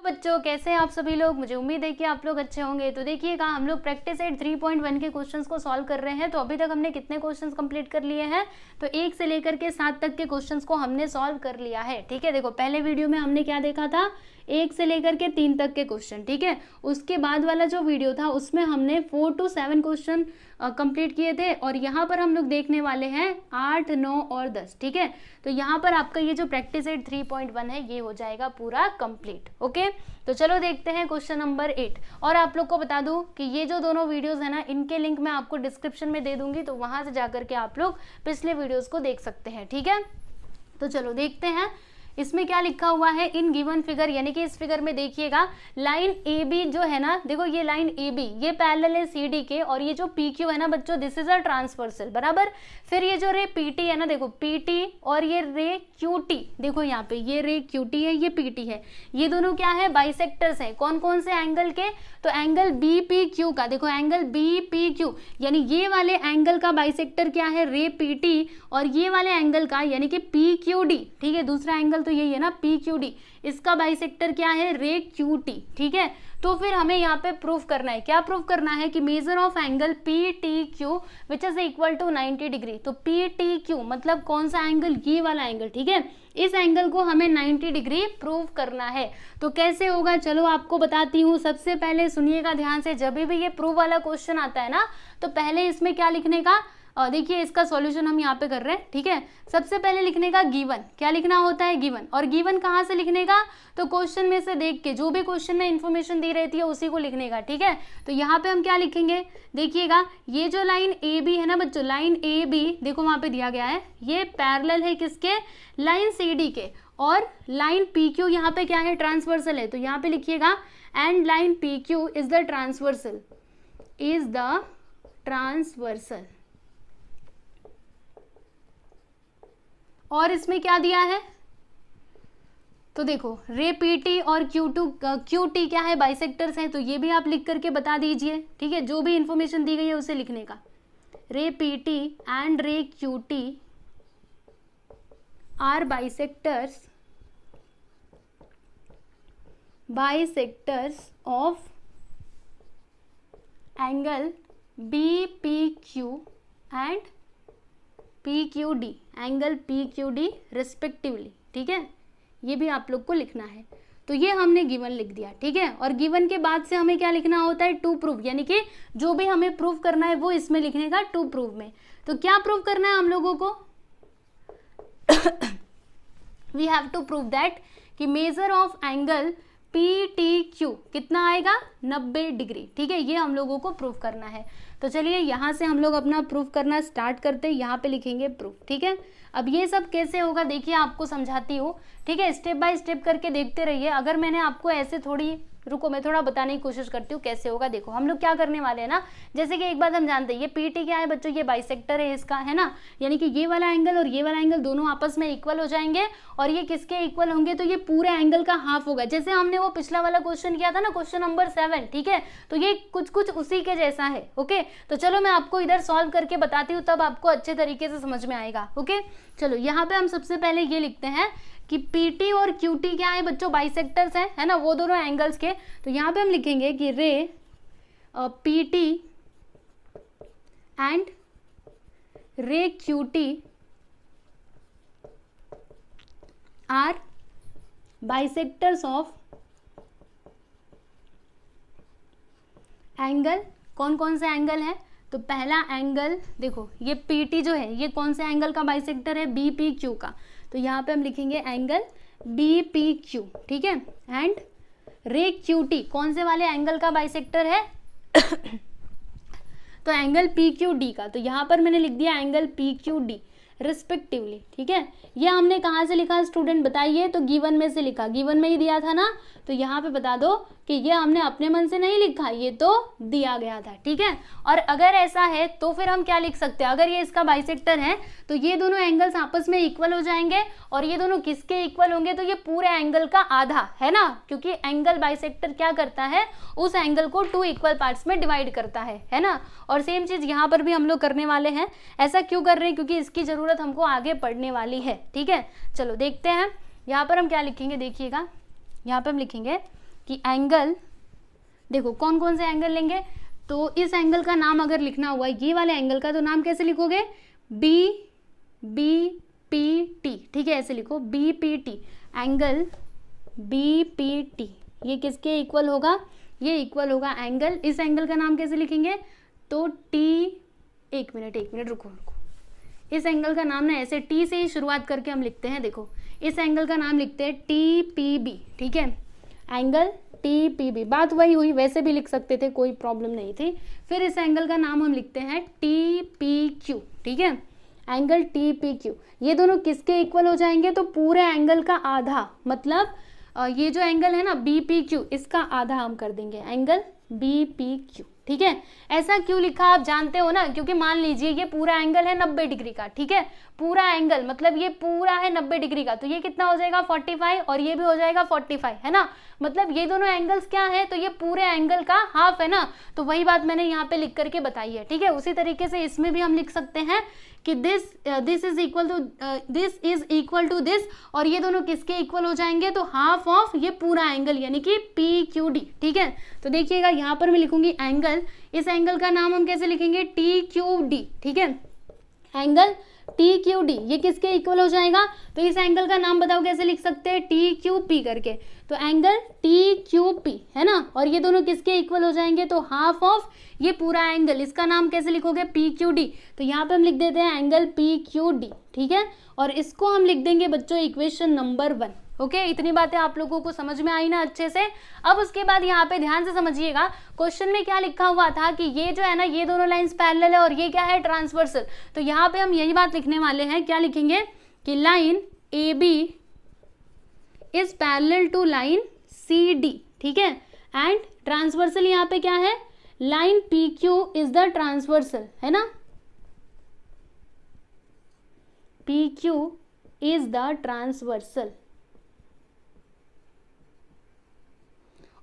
बच्चों, कैसे हैं आप सभी लोग। मुझे उम्मीद है कि आप लोग अच्छे होंगे। तो देखिएगा, हम लोग प्रैक्टिस एट 3.1 के क्वेश्चंस को सॉल्व कर रहे हैं। तो अभी तक हमने कितने क्वेश्चंस कंप्लीट कर लिए हैं, तो 1 से लेकर के 7 तक के क्वेश्चंस को हमने सॉल्व कर लिया है। ठीक है, देखो पहले वीडियो में हमने क्या देखा था, 1 से लेकर के 3 तक के क्वेश्चन। ठीक है, उसके बाद वाला जो वीडियो था उसमें हमने 4 to 7 क्वेश्चन कंप्लीट किए थे, और यहाँ पर हम लोग देखने वाले हैं 8, 9 और 10। ठीक है, तो यहाँ पर आपका ये जो प्रैक्टिस एट 3.1 है ये हो जाएगा पूरा कंप्लीट। ओके, तो चलो देखते हैं क्वेश्चन नंबर 8। और आप लोग को बता दूं कि ये जो दोनों वीडियोस है ना, इनके लिंक मैं आपको डिस्क्रिप्शन में दे दूंगी, तो वहां से जाकर के आप लोग पिछले वीडियोस को देख सकते हैं। ठीक है, तो चलो देखते हैं इसमें क्या लिखा हुआ है। इन गिवन फिगर, यानी कि इस फिगर में देखिएगा लाइन ए बी जो है ना, देखो ये लाइन ए बी ये पैरेलल है सी डी के, और ये जो पी क्यू है ना बच्चों, दिस इज अ ट्रांसवर्सल, बराबर। फिर ये जो रे पी टी है ना, देखो पी टी और ये रे क्यू टी, देखो यहाँ पे ये रे क्यू टी है, ये पी टी है, ये दोनों क्या है, बाइसेक्टर्स हैं। कौन कौन से एंगल के, तो एंगल बी पी क्यू का। देखो एंगल बी पी क्यू, यानी ये वाले एंगल का बाइसेक्टर क्या है, रे पी टी, और ये वाले एंगल का यानी कि पी क्यू डी। ठीक है, दूसरा एंगल तो यही है ना, पी क्यू डी, इसका बाइसेक्टर क्या है, रे क्यू टी। ठीक है, तो फिर हमें यहाँ पे प्रूफ करना है, क्या प्रूफ करना है कि measure of angle P T Q which is equal to 90 degree. तो पी टी क्यू मतलब कौन सा एंगल, ये वाला एंगल। ठीक है, इस एंगल को हमें 90 डिग्री प्रूव करना है। तो कैसे होगा, चलो आपको बताती हूँ। सबसे पहले सुनिएगा ध्यान से, जब भी ये प्रूफ वाला क्वेश्चन आता है ना, तो पहले इसमें क्या लिखने का, देखिए इसका सॉल्यूशन हम यहाँ पे कर रहे हैं। ठीक है, सबसे पहले लिखने का गिवन, क्या लिखना होता है, गिवन। और गिवन कहाँ से लिखने का, तो क्वेश्चन में से देख के, जो भी क्वेश्चन में इंफॉर्मेशन दी रहती है उसी को लिखने का। ठीक है, तो यहाँ पे हम क्या लिखेंगे, देखिएगा ये जो लाइन ए बी है ना बच्चों, लाइन ए बी देखो वहाँ पे दिया गया है, ये पैरेलल है किसके, लाइन सी डी के, और लाइन पी क्यू यहाँ पे क्या है, ट्रांसवर्सल है। तो यहाँ पे लिखिएगा and line P Q is the transversal, is the transversal. और इसमें क्या दिया है, तो देखो रे पी टी और क्यू टी क्या है, बाइसेक्टर्स हैं। तो ये भी आप लिख करके बता दीजिए। ठीक है, जो भी इंफॉर्मेशन दी गई है उसे लिखने का, ray P T and ray Q T are bisectors of angle B P Q and P Q D, angle P Q D respectively. ठीक है, ये भी आप लोग को लिखना है। तो ये हमने गिवन लिख दिया। ठीक है, और गिवन के बाद से हमें क्या लिखना होता है, टू प्रूव, यानी कि जो भी हमें प्रूव करना है वो इसमें लिखने का, टू प्रूव में। तो क्या प्रूव करना है हम लोगों को, we have to prove that कि measure of angle P T Q कितना आएगा, 90 डिग्री। ठीक है, ये हम लोगों को प्रूफ करना है। तो चलिए यहाँ से हम लोग अपना प्रूफ करना स्टार्ट करते हैं। यहाँ पे लिखेंगे प्रूफ। ठीक है, अब ये सब कैसे होगा देखिए, आपको समझाती हूँ। ठीक है, स्टेप बाय स्टेप करके देखते रहिए। अगर मैंने आपको ऐसे थोड़ी, रुको मैं थोड़ा बताने की कोशिश करती हूँ कैसे होगा। देखो हम लोग क्या करने वाले हैं ना, जैसे कि एक बात हम जानते हैं, ये पी टी क्या है बच्चों, ये बाइसेक्टर है इसका, है ना, यानी कि ये वाला एंगल और ये वाला एंगल दोनों आपस में इक्वल हो जाएंगे, और ये किसके इक्वल होंगे, तो ये पूरे एंगल का हाफ होगा। जैसे हमने वो पिछला वाला क्वेश्चन किया था ना, क्वेश्चन नंबर 7। ठीक है, तो ये कुछ कुछ उसी के जैसा है। ओके, तो चलो मैं आपको इधर सॉल्व करके बताती हूँ, तब आपको अच्छे तरीके से समझ में आएगा। ओके, चलो यहाँ पे हम सबसे पहले ये लिखते हैं कि पीटी और क्यूटी क्या है बच्चों, बाइसेक्टर्स हैं, है ना, वो दोनों एंगल्स के। तो यहाँ पे हम लिखेंगे कि ray PT and ray QT are bisectors of angle, कौन कौन से एंगल है, तो पहला एंगल देखो, ये पीटी जो है ये कौन से एंगल का बाइसेक्टर है, बी पी क्यू का। तो यहाँ पे हम लिखेंगे एंगल बी पी क्यू। ठीक है, एंड रे क्यू टी कौन से वाले एंगल का बाइसेक्टर है तो एंगल पी क्यू डी का। तो यहाँ पर मैंने लिख दिया angle P Q D respectively. ठीक है, ये हमने कहाँ से लिखा स्टूडेंट बताइए, तो गिवन में से लिखा, गिवन में ही दिया था ना। तो यहाँ पे बता दो कि ये हमने अपने मन से नहीं लिखा, ये तो दिया गया था। ठीक है, और अगर ऐसा है तो फिर हम क्या लिख सकते हैं, अगर ये इसका बाइसेक्टर है तो ये दोनों एंगल्स आपस में इक्वल हो जाएंगे, और ये दोनों किसके इक्वल होंगे, तो ये पूरे एंगल का आधा, है ना, क्योंकि एंगल बाइसेक्टर क्या करता है, उस एंगल को 2 इक्वल पार्ट्स में डिवाइड करता है ना। और सेम चीज यहाँ पर भी हम लोग करने वाले हैं। ऐसा क्यों कर रहे हैं, क्योंकि इसकी जरूरत हमको आगे पढ़ने वाली है। ठीक है, चलो देखते हैं यहाँ पर हम क्या लिखेंगे, देखिएगा यहाँ पे हम लिखेंगे कि एंगल, देखो कौन कौन से एंगल लेंगे, तो इस एंगल का नाम अगर लिखना हुआ ये वाले एंगल का, तो नाम कैसे लिखोगे, बी बी पी टी, ठीक है, ऐसे लिखो B P T, angle B P T, ये किसके इक्वल होगा, ये इक्वल होगा एंगल, इस एंगल का नाम कैसे लिखेंगे, तो टी, एक मिनट रुको, इस एंगल का नाम ना ऐसे टी से ही शुरुआत करके हम लिखते हैं, देखो इस एंगल का नाम लिखते हैं टी पी बी, ठीक है, एंगल टी पी बी, बात वही हुई, वैसे भी लिख सकते थे, कोई प्रॉब्लम नहीं थी। फिर इस एंगल का नाम हम लिखते हैं टी पी क्यू, ठीक है, एंगल टी पी क्यू, ये दोनों किसके इक्वल हो जाएंगे, तो पूरे एंगल का आधा, मतलब ये जो एंगल है ना बी पी क्यू, इसका आधा हम कर देंगे एंगल बी पी क्यू, ठीक है। ऐसा क्यों लिखा आप जानते हो ना, क्योंकि मान लीजिए ये पूरा एंगल है 90 डिग्री का, ठीक है, पूरा एंगल मतलब ये पूरा है 90 डिग्री का, तो ये कितना हो जाएगा 45, और ये भी हो जाएगा 45, है ना, मतलब ये दोनों एंगल्स क्या है, तो ये पूरे एंगल का हाफ है ना, तो वही बात मैंने यहाँ पे लिख करके बताई है, ठीक है। उसी तरीके से इसमें भी हम लिख सकते हैं कि this is equal to this, और ये दोनों किसके इक्वल हो जाएंगे, तो हाफ ऑफ ये पूरा एंगल, यानी कि पी क्यू डी, ठीक है। तो देखिएगा यहाँ पर मैं लिखूंगी एंगल, इस एंगल का नाम हम कैसे लिखेंगे, टी क्यू डी, ठीक है, एंगल टी क्यू डी, ये किसके इक्वल हो जाएगा, तो इस एंगल का नाम बताओ कैसे लिख सकते हैं, टी क्यू पी करके, तो एंगल टी क्यू पी, है ना, और ये दोनों किसके इक्वल हो जाएंगे, तो हाफ ऑफ ये पूरा एंगल, इसका नाम कैसे लिखोगे, पी क्यू डी, तो यहाँ पे हम लिख देते हैं एंगल पी क्यू डी, ठीक है, और इसको हम लिख देंगे बच्चों इक्वेशन नंबर 1, ओके। इतनी बातें आप लोगों को समझ में आई ना अच्छे से। अब उसके बाद यहाँ पे ध्यान से समझिएगा, क्वेश्चन में क्या लिखा हुआ था कि ये जो है ना, ये दोनों लाइंस पैरेलल है और ये क्या है, ट्रांसवर्सल, तो यहाँ पे हम यही बात लिखने वाले हैं, क्या लिखेंगे कि line A B is parallel to line C D, ठीक है, एंड ट्रांसवर्सल यहाँ पे क्या है, line P Q is the transversal, है ना, P Q is the transversal,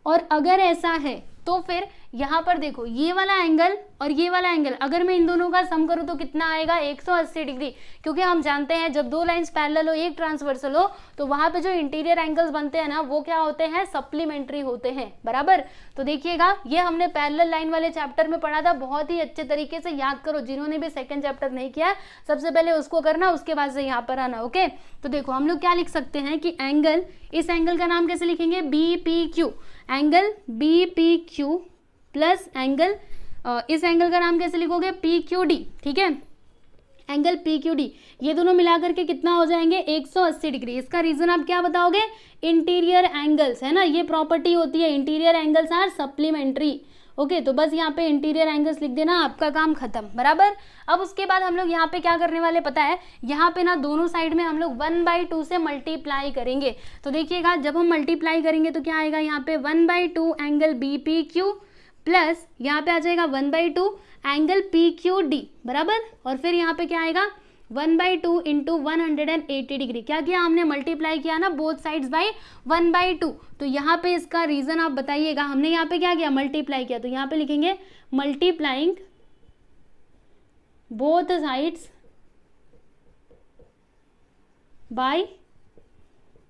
और अगर ऐसा है तो फिर यहाँ पर देखो ये वाला एंगल और ये वाला एंगल, अगर मैं इन दोनों का सम करूँ तो कितना आएगा, 180 डिग्री, क्योंकि हम जानते हैं जब दो लाइंस पैरेलल हो, एक ट्रांसवर्सल हो, तो वहां पे जो इंटीरियर एंगल्स बनते हैं ना, वो क्या होते हैं, सप्लीमेंट्री होते हैं, बराबर। तो देखिएगा ये हमने पैरेलल लाइन वाले चैप्टर में पढ़ा था, बहुत ही अच्छे तरीके से याद करो, जिन्होंने भी सेकंड चैप्टर नहीं किया सबसे पहले उसको करना, उसके बाद से यहाँ पर आना, ओके। तो देखो हम लोग क्या लिख सकते हैं कि एंगल, इस एंगल का नाम कैसे लिखेंगे, B P Q, angle B P Q plus angle, इस एंगल का नाम कैसे लिखोगे, पी क्यू डी, ठीक है, एंगल पी क्यू डी, ये दोनों मिलाकर के कितना हो जाएंगे, 180 डिग्री। इसका रीजन आप क्या बताओगे, इंटीरियर एंगल्स, है ना, ये प्रॉपर्टी होती है, interior angles are supplementary, okay. तो बस यहाँ पे इंटीरियर एंगल्स लिख देना, आपका काम खत्म, बराबर। अब उसके बाद हम लोग यहाँ पे क्या करने वाले पता है, यहाँ पे ना दोनों साइड में हम लोग 1/2 से मल्टीप्लाई करेंगे। तो देखिएगा जब हम मल्टीप्लाई करेंगे तो क्या आएगा, यहाँ पे 1/2 angle B P Q plus यहाँ पे आ जाएगा 1/2 एंगल पी क्यू डी, बराबर, और फिर यहाँ पे क्या आएगा 1/2 इंटू 180 डिग्री, क्या किया हमने, मल्टीप्लाई किया ना बोथ साइड्स बाई 1/2। तो यहाँ पे इसका रीजन आप बताइएगा, हमने यहाँ पे क्या किया, मल्टीप्लाई किया, तो यहाँ पे लिखेंगे मल्टीप्लाइंग बोथ साइड्स बाई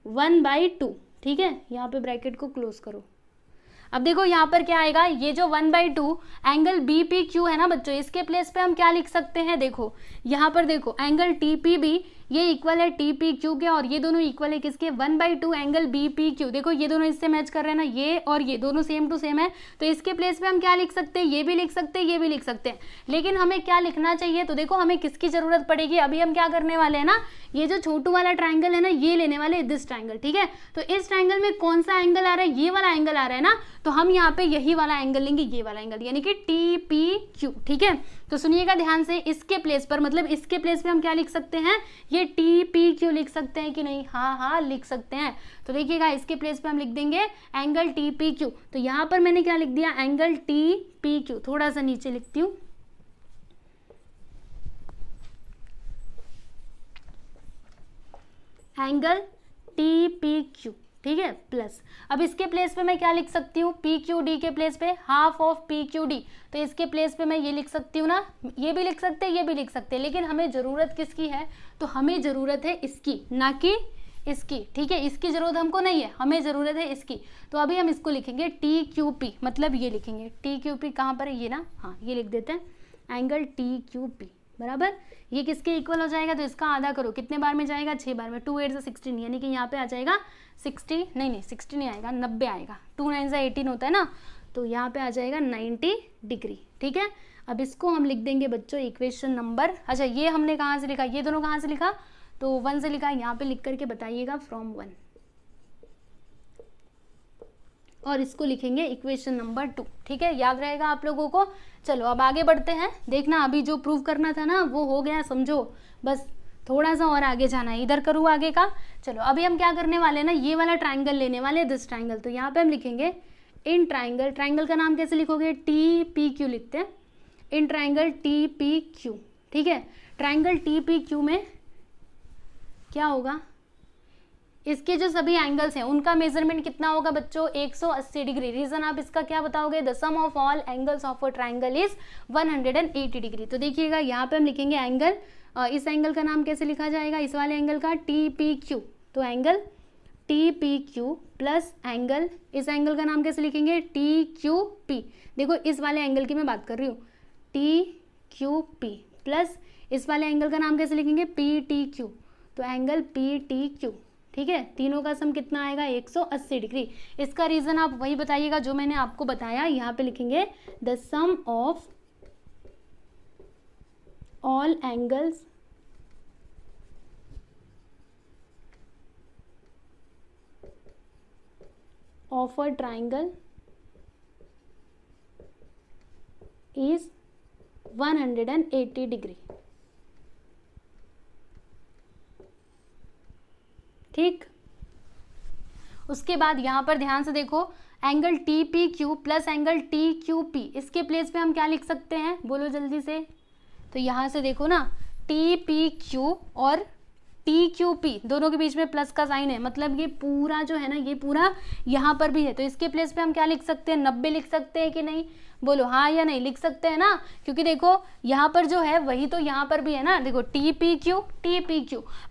1/2, ठीक है, यहाँ पे ब्रैकेट को क्लोज करो। अब देखो यहाँ पर क्या आएगा, ये जो 1/2 एंगल बी पी क्यू है ना बच्चों, इसके प्लेस पे हम क्या लिख सकते हैं, देखो यहाँ पर देखो एंगल टी पी बी ये इक्वल है टी पी क्यू के, और ये दोनों इक्वल है किसके, 1/2 एंगल बी पी क्यू, देखो ये दोनों इससे मैच कर रहे हैं ना, ये और ये दोनों सेम टू सेम है, तो इसके प्लेस पे हम क्या लिख सकते हैं, ये भी लिख सकते हैं, ये भी लिख सकते हैं, लेकिन हमें क्या लिखना चाहिए, तो देखो हमें किसकी जरूरत पड़ेगी, अभी हम क्या करने वाले हैं ना, ये जो छोटू वाला ट्राइंगल है ना, ये लेने वाले दिस ट्राइंगल, ठीक है। तो इस ट्राइंगल में कौन सा एंगल आ रहा है, ये वाला एंगल आ रहा है ना, तो हम यहाँ पे यही वाला एंगल लेंगे, ये वाला एंगल, यानी कि टी पी क्यू, ठीक है। तो सुनिएगा ध्यान से, इसके प्लेस पर मतलब इसके प्लेस पे हम क्या लिख सकते हैं, ये टी पी क्यू लिख सकते हैं कि नहीं, हाँ लिख सकते हैं। तो देखिएगा इसके प्लेस पे हम लिख देंगे एंगल टी पी क्यू, तो यहाँ पर मैंने क्या लिख दिया, एंगल टी पी क्यू, थोड़ा सा नीचे लिखती हूँ, एंगल टी पी क्यू, ठीक है, प्लस अब इसके प्लेस पे मैं क्या लिख सकती हूँ, पी क्यू डी के प्लेस पे half of P Q D, तो इसके प्लेस पे मैं ये लिख सकती हूँ ना, ये भी लिख सकते हैं, ये भी लिख सकते हैं, लेकिन हमें ज़रूरत किसकी है, तो हमें ज़रूरत है इसकी, ना कि इसकी, ठीक है, इसकी जरूरत हमको नहीं है, हमें जरूरत है इसकी। तो अभी हम इसको लिखेंगे टी क्यू पी, मतलब ये लिखेंगे टी क्यू पी, कहाँ पर है ये ना, हाँ ये लिख देते हैं एंगल टी क्यू पी बराबर। ये किसके इक्वल हो जाएगा, तो इसका आधा करो, कितने बार में जाएगा, 6 बार में, 2 8 16, यानी कि यहाँ पे आ जाएगा 60, नहीं 60 नहीं आएगा, 90 आएगा, 2 9 18 होता है ना, तो यहाँ पे आ जाएगा 90 डिग्री, ठीक है। अब इसको हम लिख देंगे बच्चों इक्वेशन नंबर, अच्छा ये हमने कहाँ से लिखा, ये दोनों कहाँ से लिखा, तो 1 से लिखा, यहाँ पे लिख करके बताइएगा फ्रॉम 1, और इसको लिखेंगे इक्वेशन नंबर 2, ठीक है, याद रहेगा आप लोगों को। चलो अब आगे बढ़ते हैं, देखना अभी जो प्रूव करना था ना वो हो गया, समझो, बस थोड़ा सा और आगे जाना है, इधर करूँ आगे का। चलो अभी हम क्या करने वाले हैं ना, ये वाला ट्राइंगल लेने वाले, दिस ट्राइंगल, तो यहाँ पे हम लिखेंगे इन ट्राइंगल, ट्राइंगल का नाम कैसे लिखोगे, टी पी क्यू लिखते हैं, in triangle T P Q, ठीक है। ट्राइंगल टी पी क्यू में क्या होगा, इसके जो सभी एंगल्स हैं उनका मेजरमेंट कितना होगा बच्चों, 180 डिग्री। रीजन आप इसका क्या बताओगे, the sum of all angles of a triangle is 180 degree. तो देखिएगा यहाँ पे हम लिखेंगे एंगल, इस एंगल का नाम कैसे लिखा जाएगा, इस वाले एंगल का टी पी क्यू, तो angle T P Q plus angle, इस एंगल का नाम कैसे लिखेंगे, टी क्यू पी। देखो इस वाले एंगल की मैं बात कर रही हूँ, टी क्यू पी प्लस इस वाले एंगल का नाम कैसे लिखेंगे, पी टी क्यू, तो एंगल पी टी क्यू, ठीक है। तीनों का सम कितना आएगा, 180 डिग्री। इसका रीजन आप वही बताइएगा जो मैंने आपको बताया, यहाँ पे लिखेंगे the sum of all angles of a triangle is 180 degree, ठीक। उसके बाद यहाँ पर ध्यान से देखो, angle T P Q plus angle T Q P, इसके प्लेस पे हम क्या लिख सकते हैं, बोलो जल्दी से। तो यहाँ से देखो ना, टी पी क्यू और टी क्यू पी दोनों के बीच में प्लस का साइन है, मतलब ये पूरा जो है ना, ये पूरा यहाँ पर भी है, तो इसके प्लेस पे हम क्या लिख सकते हैं, 90 लिख सकते हैं कि नहीं, बोलो हाँ या नहीं, लिख सकते हैं ना, क्योंकि देखो यहाँ पर जो है वही तो यहाँ पर भी है ना, देखो T P Q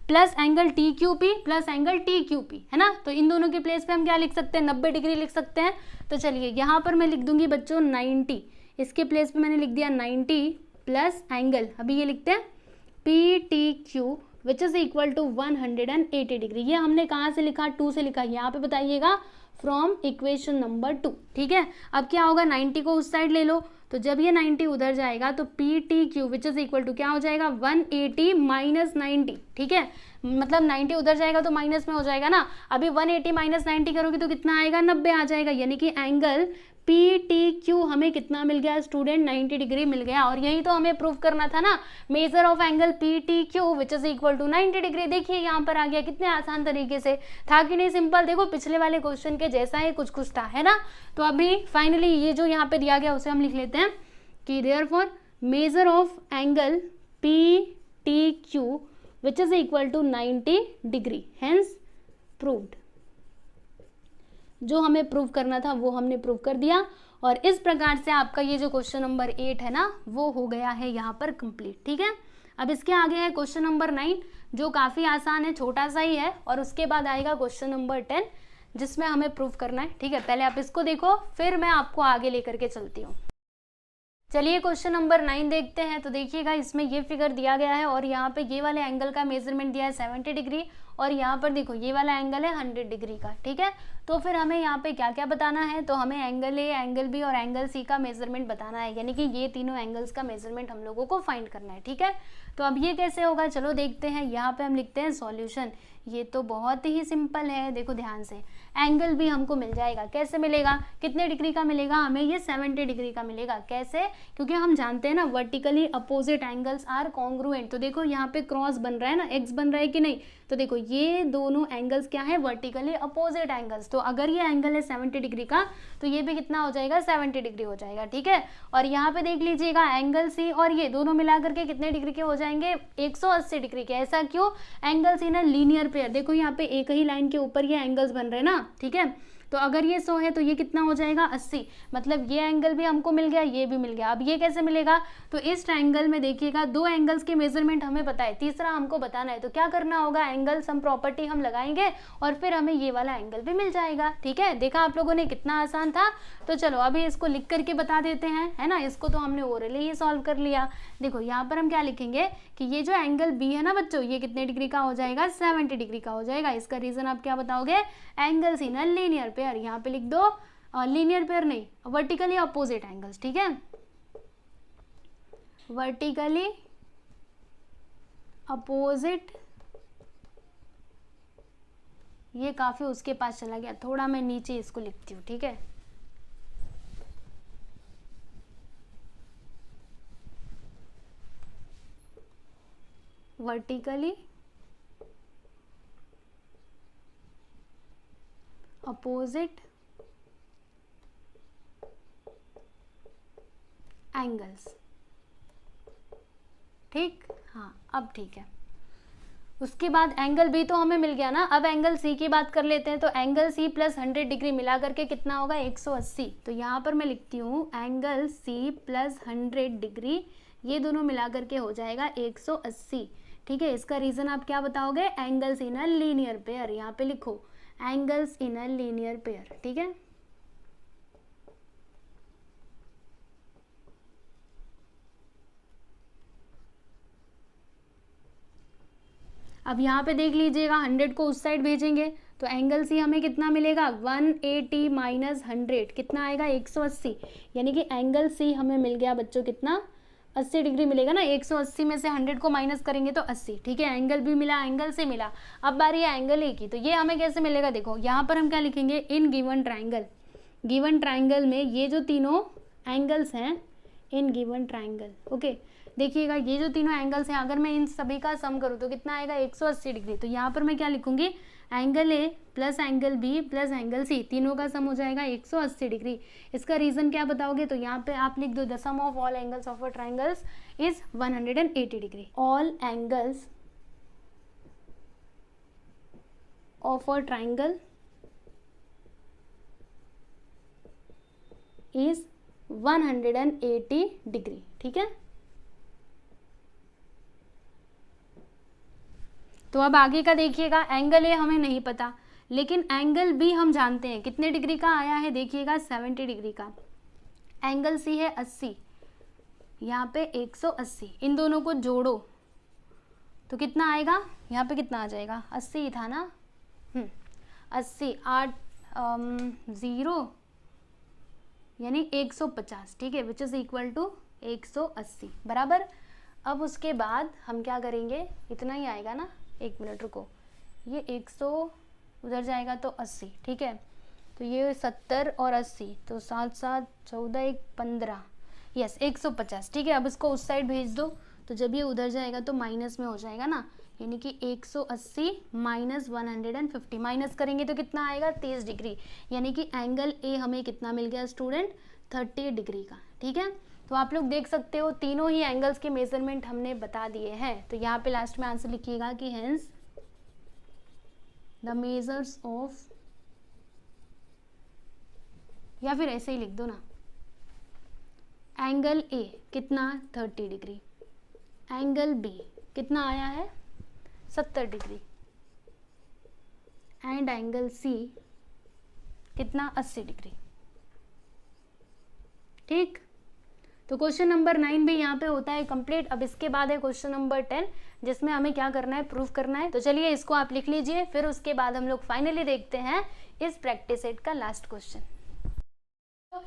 plus angle T Q P plus angle T Q P है ना, तो इन दोनों के प्लेस पे हम क्या लिख सकते हैं, 90 डिग्री लिख सकते हैं। तो चलिए यहाँ पर मैं लिख दूंगी बच्चों 90, इसके प्लेस पे मैंने लिख दिया 90 प्लस एंगल, अभी ये लिखते हैं P T Q which is equal to 180 degree. ये हमने कहाँ से लिखा, 2 से लिखा, यहाँ पे बताइएगा फ्रॉम इक्वेशन नंबर 2, ठीक है। अब क्या होगा, 90 को उस साइड ले लो, तो जब ये 90 उधर जाएगा तो P T Q which is equal to क्या हो जाएगा, 180 माइनस 90, ठीक है, मतलब 90 उधर जाएगा तो माइनस में हो जाएगा ना, अभी 180 माइनस 90 करोगे तो कितना आएगा, 90 आ जाएगा, यानी कि एंगल पी टी क्यू हमें कितना मिल गया स्टूडेंट, 90 डिग्री मिल गया। और यही तो हमें प्रूव करना था ना, measure of angle P T Q which is equal to 90 degree. देखिए यहाँ पर आ गया, कितने आसान तरीके से था कि नहीं, सिंपल। देखो पिछले वाले क्वेश्चन के जैसा ही कुछ कुछ था, है ना। तो अभी फाइनली ये जो यहाँ पे दिया गया उसे हम लिख लेते हैं कि therefore measure of angle P T Q which is equal to 90 degree, hence proved. जो हमें प्रूव करना था वो हमने प्रूव कर दिया, और इस प्रकार से आपका ये जो क्वेश्चन नंबर 8 है ना वो हो गया है यहाँ पर कंप्लीट, ठीक है। अब इसके आगे है क्वेश्चन नंबर 9 जो काफ़ी आसान है, छोटा सा ही है, और उसके बाद आएगा क्वेश्चन नंबर 10 जिसमें हमें प्रूव करना है, ठीक है। पहले आप इसको देखो, फिर मैं आपको आगे लेकर के चलती हूँ। चलिए क्वेश्चन नंबर 9 देखते हैं। तो देखिएगा इसमें ये फिगर दिया गया है, और यहाँ पे ये वाले एंगल का मेजरमेंट दिया है 70 डिग्री, और यहाँ पर देखो ये वाला एंगल है 100 डिग्री का, ठीक है। तो फिर हमें यहाँ पे क्या क्या बताना है, तो हमें एंगल ए, एंगल बी और एंगल सी का मेजरमेंट बताना है, यानी कि ये तीनों एंगल्स का मेजरमेंट हम लोगों को फाइंड करना है, ठीक है। तो अब ये कैसे होगा, चलो देखते हैं। यहाँ पे हम लिखते हैं सॉल्यूशन। ये तो बहुत ही सिंपल है, देखो ध्यान से, एंगल भी हमको मिल जाएगा। कैसे मिलेगा, कितने डिग्री का मिलेगा हमें, ये 70 डिग्री का मिलेगा। कैसे, क्योंकि हम जानते हैं ना vertically opposite angles are congruent. तो देखो यहाँ पे क्रॉस बन रहा है ना, एक्स बन रहा है कि नहीं, तो देखो ये दोनों एंगल्स क्या है, वर्टिकली अपोजिट एंगल्स। तो अगर ये एंगल है 70 डिग्री का तो ये भी कितना हो जाएगा, 70 डिग्री हो जाएगा, ठीक है। और यहाँ पे देख लीजिएगा एंगल सी और ये दोनों मिलाकर के कितने डिग्री के हो जाएंगे, 180 डिग्री के। ऐसा क्यों, एंगल सी ना लीनियर पेयर, देखो यहाँ पे एक ही लाइन के ऊपर ये एंगल्स बन रहे हैं ना, ठीक है। तो अगर ये 100 है तो ये कितना हो जाएगा 80, मतलब ये एंगल भी हमको मिल गया, ये भी मिल गया। अब ये कैसे मिलेगा, तो इस ट्राइंगल में देखिएगा 2 एंगल्स के मेजरमेंट हमें पता है, तीसरा हमको बताना है, तो क्या करना होगा, एंगल सम प्रॉपर्टी हम लगाएंगे और फिर हमें ये वाला एंगल भी मिल जाएगा। ठीक है, देखा आप लोगों ने कितना आसान था। तो चलो अभी इसको लिख करके बता देते हैं, है ना, इसको तो हमने ओरली ही सॉल्व कर लिया। देखो यहाँ पर हम क्या लिखेंगे कि ये जो एंगल बी है ना बच्चों, ये कितने डिग्री का हो जाएगा, 70 डिग्री का हो जाएगा। इसका रीजन आप क्या बताओगे, angles in a linear pair, यहाँ पे लिख दो लीनियर पेयर नहीं, वर्टिकली अपोजिट एंगल्स। ठीक है, वर्टिकली अपोजिट, ये काफी उसके पास चला गया, थोड़ा मैं नीचे इसको लिखती हूँ। ठीक है, वर्टिकली अपोजिट एंगल्स। ठीक, हाँ अब ठीक है। उसके बाद एंगल बी तो हमें मिल गया ना, अब एंगल सी की बात कर लेते हैं। तो एंगल सी प्लस 100 डिग्री मिला करके कितना होगा, 180। तो यहाँ पर मैं लिखती हूँ एंगल सी प्लस 100 डिग्री, ये दोनों मिला करके हो जाएगा 180। ठीक है, इसका रीजन आप क्या बताओगे, angles in a linear pair, यहाँ पे लिखो angles in a linear pair. ठीक है, अब यहाँ पे देख लीजिएगा 100 को उस साइड भेजेंगे तो एंगल सी हमें कितना मिलेगा, 180 माइनस 100 कितना आएगा, 180। यानी कि एंगल सी हमें मिल गया बच्चों कितना, 80 डिग्री मिलेगा ना, 180 में से 100 को माइनस करेंगे तो 80। ठीक है, एंगल भी मिला, एंगल से मिला। अब बारी है एंगल ए की, तो ये हमें कैसे मिलेगा, देखो यहाँ पर हम क्या लिखेंगे, in given triangle, given triangle में ये जो तीनों एंगल्स हैं, इन गिवन ट्राइंगल। ओके, देखिएगा ये जो तीनों एंगल्स हैं, अगर मैं इन सभी का सम करूँ तो कितना आएगा, 180 डिग्री। तो यहाँ पर मैं क्या लिखूंगी, angle A plus angle B plus angle C, तीनों का सम हो जाएगा 180 डिग्री। इसका रीजन क्या बताओगे, तो यहाँ पे आप लिख दो the sum of all angles of a triangles is 180 degree. All angles of a triangle is 180 degree. ठीक है, तो अब आगे का देखिएगा, एंगल ए हमें नहीं पता, लेकिन एंगल बी हम जानते हैं कितने डिग्री का आया है, देखिएगा 70 डिग्री का। एंगल सी है 80, यहाँ पे 180, इन दोनों को जोड़ो तो कितना आएगा, यहाँ पे कितना आ जाएगा, 80 ही था ना, 80 8 0 यानी 150। ठीक है, विच इज इक्वल टू 180 बराबर। अब उसके बाद हम क्या करेंगे, इतना ही आएगा ना, एक मिनट रुको, ये 100 उधर जाएगा तो 80। ठीक है, तो ये 70 और 80 तो 7 7 14 1 15, यस 150। ठीक है, अब इसको उस साइड भेज दो, तो जब ये उधर जाएगा तो माइनस में हो जाएगा ना, यानी कि 180 माइनस 150, माइनस करेंगे तो कितना आएगा, 30 डिग्री। यानी कि एंगल ए हमें कितना मिल गया स्टूडेंट, 30 डिग्री का। ठीक है, तो आप लोग देख सकते हो तीनों ही एंगल्स के मेजरमेंट हमने बता दिए हैं। तो यहाँ पे लास्ट में आंसर लिखिएगा कि हेंस द मेजर्स ऑफ, या फिर ऐसे ही लिख दो ना, एंगल ए कितना 30 डिग्री, एंगल बी कितना आया है 70 डिग्री, एंड एंगल सी कितना 80 डिग्री। ठीक, तो क्वेश्चन नंबर 9 भी यहाँ पे होता है कंप्लीट। अब इसके बाद है क्वेश्चन नंबर 10, जिसमें हमें क्या करना है, प्रूफ करना है। तो चलिए इसको आप लिख लीजिए, फिर उसके बाद हम लोग फाइनली देखते हैं इस प्रैक्टिस सेट का लास्ट क्वेश्चन।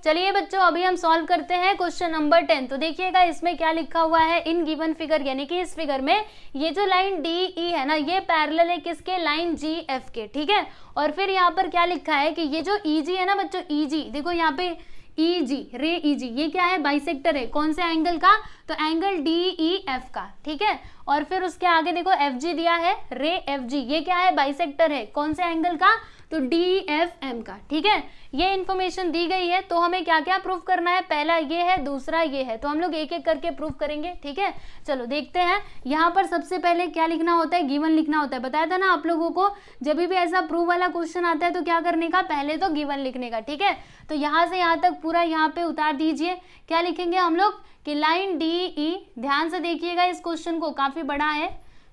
चलिए बच्चों, अभी हम सॉल्व करते हैं क्वेश्चन नंबर 10। तो देखिएगा इसमें क्या लिखा हुआ है, इन गिवन फिगर, यानी कि इस फिगर में ये जो लाइन डी ई है ना, ये पैरेलल है किसके, लाइन जी एफ के। ठीक है, और फिर यहाँ पर क्या लिखा है कि ये जो ई जी है ना बच्चों, ई जी देखो यहाँ पे ई जी, रे ई जी, ये क्या है, बाइसेक्टर है, कौन से एंगल का, तो एंगल डी ई एफ का। ठीक है, और फिर उसके आगे देखो एफ जी दिया है, रे एफ जी, ये क्या है, बाइसेक्टर है, कौन से एंगल का, तो DFM का, ठीक है, ये इन्फॉर्मेशन दी गई है। तो हमें क्या क्या प्रूफ करना है, पहला ये है, दूसरा ये है, तो हम लोग एक एक करके प्रूफ करेंगे, ठीक है। चलो देखते हैं। यहाँ पर सबसे पहले क्या लिखना होता है, गिवन लिखना होता है। बताया था ना आप लोगों को, जब भी ऐसा प्रूफ वाला क्वेश्चन आता है तो क्या करने का, पहले तो गिवन लिखने का, ठीक है। तो यहाँ से यहाँ तक पूरा यहाँ पे उतार दीजिए। क्या लिखेंगे हम लोग कि लाइन DE, ध्यान से देखिएगा इस क्वेश्चन को, काफी बड़ा है,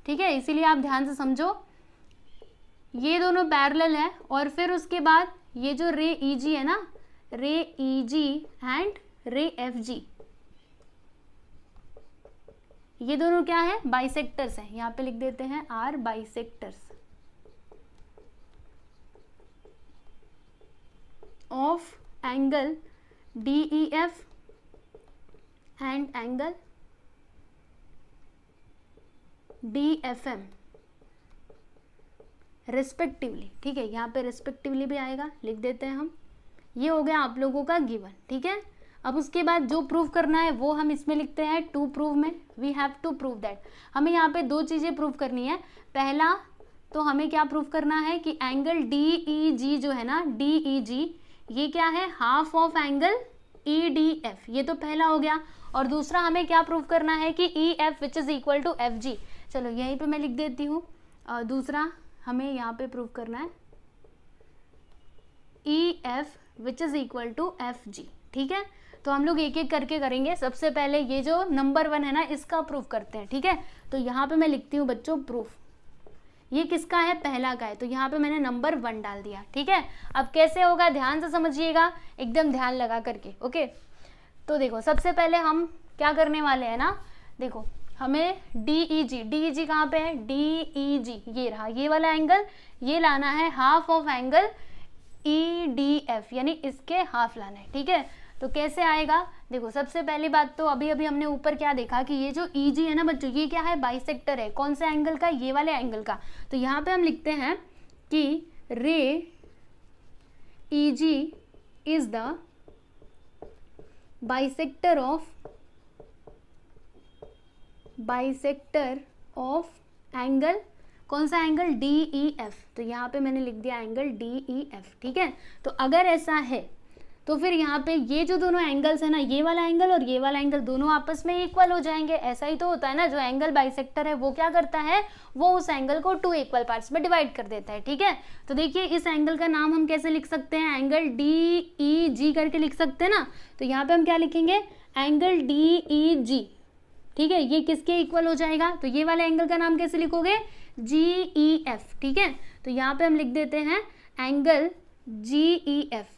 ठीक है, इसीलिए आप ध्यान से समझो। ये दोनों पैरेलल है और फिर उसके बाद ये जो रे EG है ना, रे EG एंड रे FG, ये दोनों क्या है, बाइसेक्टर्स हैं। यहाँ पे लिख देते हैं are bisectors of angle DEF and angle DFM respectively, ठीक है। यहाँ पे रिस्पेक्टिवली भी आएगा, लिख देते हैं हम। ये हो गया आप लोगों का गिवन, ठीक है। अब उसके बाद जो प्रूव करना है वो हम इसमें लिखते हैं टू प्रूव में, we have to prove that. हमें यहाँ पे दो चीज़ें प्रूव करनी है। पहला तो हमें क्या प्रूव करना है कि एंगल DEG जो है ना, DEG ये क्या है, हाफ ऑफ एंगल EDF, ये तो पहला हो गया। और दूसरा हमें क्या प्रूव करना है कि EF which is equal to FG। चलो यहीं पे मैं लिख देती हूँ। दूसरा हमें यहाँ पे प्रूव करना है EF which is equal to FG, ठीक है। तो हम लोग एक एक करके करेंगे। सबसे पहले ये जो नंबर 1 है ना, इसका प्रूफ करते हैं, ठीक है। तो यहाँ पे मैं लिखती हूँ बच्चों प्रूफ, ये किसका है, पहला का है, तो यहाँ पे मैंने नंबर 1 डाल दिया, ठीक है। अब कैसे होगा, ध्यान से समझिएगा, एकदम ध्यान लगा करके, ओके। तो देखो सबसे पहले हम क्या करने वाले हैं ना, देखो हमें DEG कहाँ पे है, DEG ये रहा, ये वाला एंगल, ये लाना है हाफ ऑफ एंगल EDF, यानी इसके हाफ लाना है, ठीक है। तो कैसे आएगा, देखो सबसे पहली बात तो अभी हमने ऊपर क्या देखा कि ये जो EG है ना बच्चों, ये क्या है, बाइसेक्टर है। कौन से एंगल का, ये वाले एंगल का। तो यहाँ पे हम लिखते हैं कि रे EG is the bisector of angle, कौन सा एंगल, DEF। तो यहाँ पे मैंने लिख दिया एंगल DEF, ठीक है। तो अगर ऐसा है तो फिर यहाँ पे ये जो दोनों एंगल्स है ना, ये वाला एंगल और ये वाला एंगल, दोनों आपस में इक्वल हो जाएंगे। ऐसा ही तो होता है ना, जो एंगल बाइसेक्टर है वो क्या करता है, वो उस एंगल को 2 इक्वल पार्ट्स में डिवाइड कर देता है, ठीक है। तो देखिए इस एंगल का नाम हम कैसे लिख सकते हैं, एंगल DEG करके लिख सकते हैं ना। तो यहाँ पे हम क्या लिखेंगे, एंगल DEG, ठीक है। ये किसके इक्वल हो जाएगा, तो ये वाले एंगल का नाम कैसे लिखोगे, GEF, ठीक है। तो यहाँ पे हम लिख देते हैं एंगल GEF,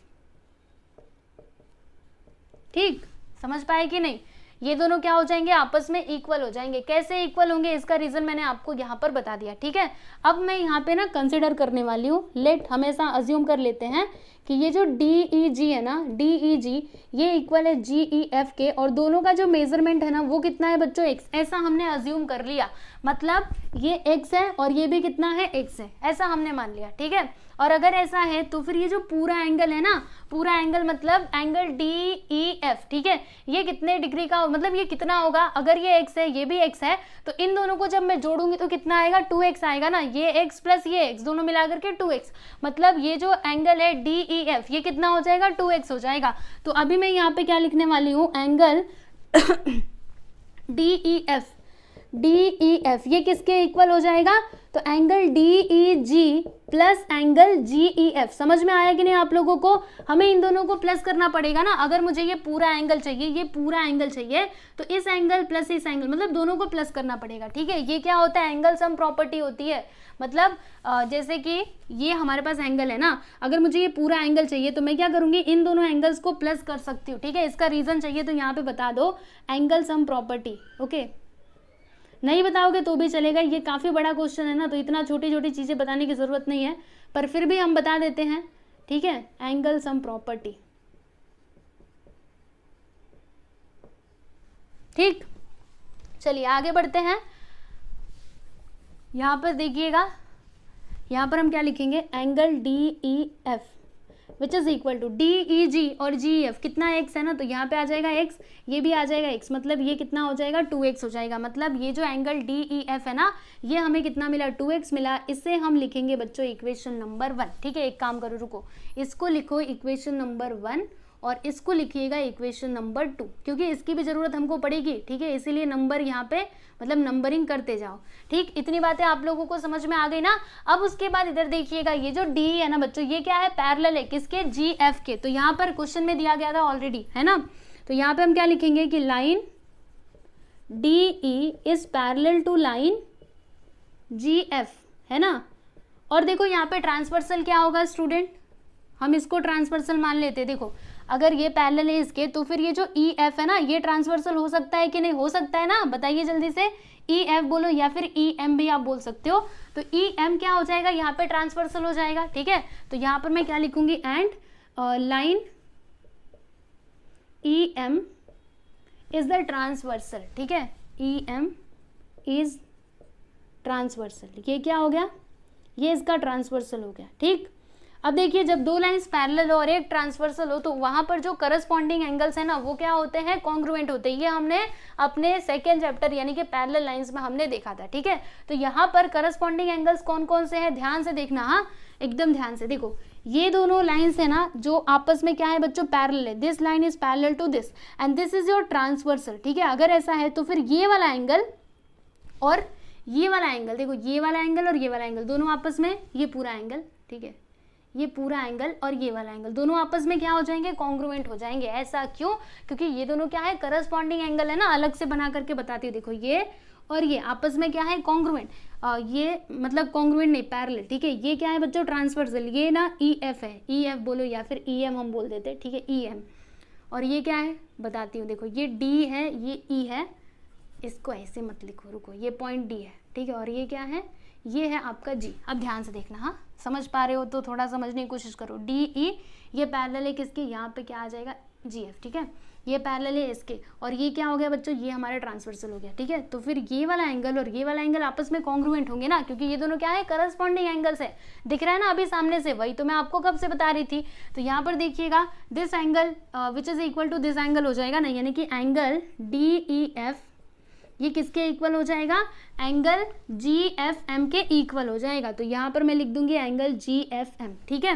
ठीक, समझ पाए कि नहीं। ये दोनों क्या हो जाएंगे, आपस में इक्वल हो जाएंगे। कैसे इक्वल होंगे, इसका रीजन मैंने आपको यहाँ पर बता दिया, ठीक है। अब मैं यहाँ पे ना कंसिडर करने वाली हूँ, लेट हमेशा अज्यूम कर लेते हैं कि ये जो DEG है ना, DEG ये इक्वल है GEF के, और दोनों का जो मेजरमेंट है ना वो कितना है बच्चों, x। ऐसा हमने अज्यूम कर लिया, मतलब ये x है और ये भी कितना है, x है, ऐसा हमने मान लिया, ठीक है। और अगर ऐसा है तो फिर ये जो पूरा एंगल है ना, पूरा एंगल मतलब एंगल DEF, ठीक है, ये कितने डिग्री का, मतलब ये कितना होगा, अगर ये x है ये भी x है, तो इन दोनों को जब मैं जोड़ूंगी तो कितना आएगा, 2x आएगा ना। ये x प्लस ये x दोनों मिलाकर के 2x, मतलब ये जो एंगल है DEF ये कितना हो जाएगा, 2x हो जाएगा। तो अभी मैं यहाँ पे क्या लिखने वाली हूँ, एंगल DEF ये किसके इक्वल हो जाएगा, तो angle DEG plus angle GEF। समझ में आया कि नहीं आप लोगों को, हमें इन दोनों को प्लस करना पड़ेगा ना। अगर मुझे ये पूरा एंगल चाहिए, ये पूरा एंगल चाहिए, तो इस एंगल प्लस इस एंगल, मतलब दोनों को प्लस करना पड़ेगा, ठीक है। ये क्या होता है, एंगल सम प्रॉपर्टी होती है। मतलब जैसे कि ये हमारे पास एंगल है ना, अगर मुझे ये पूरा एंगल चाहिए तो मैं क्या करूंगी, इन दोनों एंगल्स को प्लस कर सकती हूँ, ठीक है। इसका रीजन चाहिए तो यहाँ पे बता दो, एंगल सम प्रॉपर्टी, ओके। नहीं बताओगे तो भी चलेगा, ये काफ़ी बड़ा क्वेश्चन है ना, तो इतना छोटी छोटी चीज़ें बताने की ज़रूरत नहीं है, पर फिर भी हम बता देते हैं, ठीक है। एंगल सम प्रॉपर्टी, ठीक। चलिए आगे बढ़ते हैं। यहाँ पर देखिएगा, यहाँ पर हम क्या लिखेंगे, angle DEF which is equal to DEG और GEF कितना x है ना, तो यहाँ पे आ जाएगा x, ये भी आ जाएगा x, मतलब ये कितना हो जाएगा 2x हो जाएगा। मतलब ये जो एंगल DEF है ना, ये हमें कितना मिला 2x मिला। इसे हम लिखेंगे बच्चों इक्वेशन नंबर 1। ठीक है, एक काम करो, रुको, इसको लिखो इक्वेशन नंबर 1 और इसको लिखिएगा इक्वेशन नंबर 2, क्योंकि इसकी भी जरूरत हमको पड़ेगी। ठीक है, इसीलिए नंबर यहाँ पे मतलब नंबरिंग करते जाओ। ठीक, इतनी बातें आप लोगों को समझ में आ गई ना। अब उसके बाद इधर देखिएगा, ये जो D है ना बच्चों, ये क्या है, पैरेलल है किसके, GF के। तो यहाँ पर क्वेश्चन में दिया गया था ऑलरेडी, है ना। तो यहाँ पे हम क्या लिखेंगे कि line DE is parallel to line GF, है ना। और देखो यहाँ पे ट्रांसवर्सल क्या होगा स्टूडेंट, हम इसको ट्रांसवर्सल मान लेते हैं। देखो अगर ये पैरेलल है इसके, तो फिर ये जो EF है ना, ये ट्रांसवर्सल हो सकता है कि नहीं, हो सकता है ना, बताइए जल्दी से। EF बोलो या फिर EM भी आप बोल सकते हो। तो EM क्या हो जाएगा, यहाँ पे ट्रांसवर्सल हो जाएगा। ठीक है, तो यहाँ पर मैं क्या लिखूंगी, and line EM is the transversal. ठीक है, EM इज ट्रांसवर्सल, ये क्या हो गया, ये इसका ट्रांसवर्सल हो गया। ठीक, अब देखिए जब दो लाइंस पैरेलल हो और एक ट्रांसवर्सल हो, तो वहां पर जो करस्पॉन्डिंग एंगल्स है ना, वो क्या होते हैं, कॉन्ग्रुएंट होते हैं। ये हमने अपने सेकेंड चैप्टर यानी कि पैरेलल लाइंस में हमने देखा था। ठीक है, तो यहाँ पर करस्पॉन्डिंग एंगल्स कौन कौन से हैं, ध्यान से देखना, हाँ एकदम ध्यान से देखो। ये दोनों लाइंस है ना जो आपस में क्या है बच्चों, पैरेलल है। This line is parallel to this and this is your transversal. ठीक है, अगर ऐसा है तो फिर ये वाला एंगल और ये वाला एंगल, देखो ये वाला एंगल और ये वाला एंगल दोनों आपस में, ये पूरा एंगल, ठीक है, ये पूरा एंगल और ये वाला एंगल दोनों आपस में क्या हो जाएंगे, कॉन्ग्रुएंट हो जाएंगे। ऐसा क्यों, क्योंकि ये दोनों क्या है, करस्पॉन्डिंग एंगल है ना। अलग से बना करके बताती हूँ, देखो ये और ये आपस में क्या है, कॉन्ग्रुएंट। ये मतलब कॉन्ग्रुएंट नहीं, पैरेलल। ठीक है, ये क्या है बच्चों, ट्रांसवर्सल। ये ना EF है, EF बोलो या फिर EM हम बोल देते हैं। ठीक है, EM। और ये क्या है बताती हूँ, देखो ये D है, ये E है, इसको ऐसे मत लिखो, रुको, ये पॉइंट D है। ठीक है, और ये क्या है, ये है आपका G। अब ध्यान से देखना, हाँ समझ पा रहे हो तो थोड़ा समझने की कोशिश करो। DE ये पैरेलल है किसके, यहाँ पे क्या आ जाएगा, GF। ठीक है, ये पैरेलल है इसके, और ये क्या हो गया बच्चों, ये हमारा ट्रांसवर्सल हो गया। ठीक है, तो फिर ये वाला एंगल और ये वाला एंगल आपस में कॉन्ग्रुएंट होंगे ना, क्योंकि ये दोनों क्या है, करस्पॉन्डिंग एंगल्स है। दिख रहा है ना अभी सामने से, वही तो मैं आपको कब से बता रही थी। तो यहाँ पर देखिएगा, this angle which is equal to this angle हो जाएगा ना, यानी कि एंगल DEF ये किसके इक्वल हो जाएगा, एंगल GFM के इक्वल हो जाएगा। तो यहाँ पर मैं लिख दूंगी एंगल GFM। ठीक है,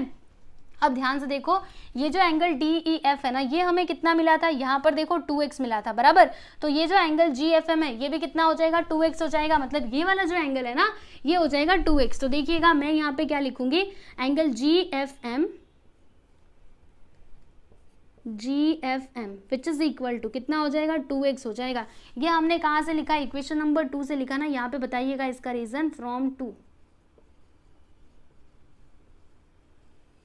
अब ध्यान से देखो, ये जो एंगल DEF है ना, ये हमें कितना मिला था, यहाँ पर देखो 2x मिला था, बराबर। तो ये जो एंगल GFM है, ये भी कितना हो जाएगा, 2x हो जाएगा। मतलब ये वाला जो एंगल है ना, ये हो जाएगा 2x। तो देखिएगा मैं यहाँ पे क्या लिखूंगी, angle GFM which is equal to कितना हो जाएगा, 2x हो जाएगा। ये हमने कहाँ से लिखा, इक्वेशन नंबर 2 से लिखा ना। यहाँ पे बताइएगा इसका रीजन, फ्रॉम 2।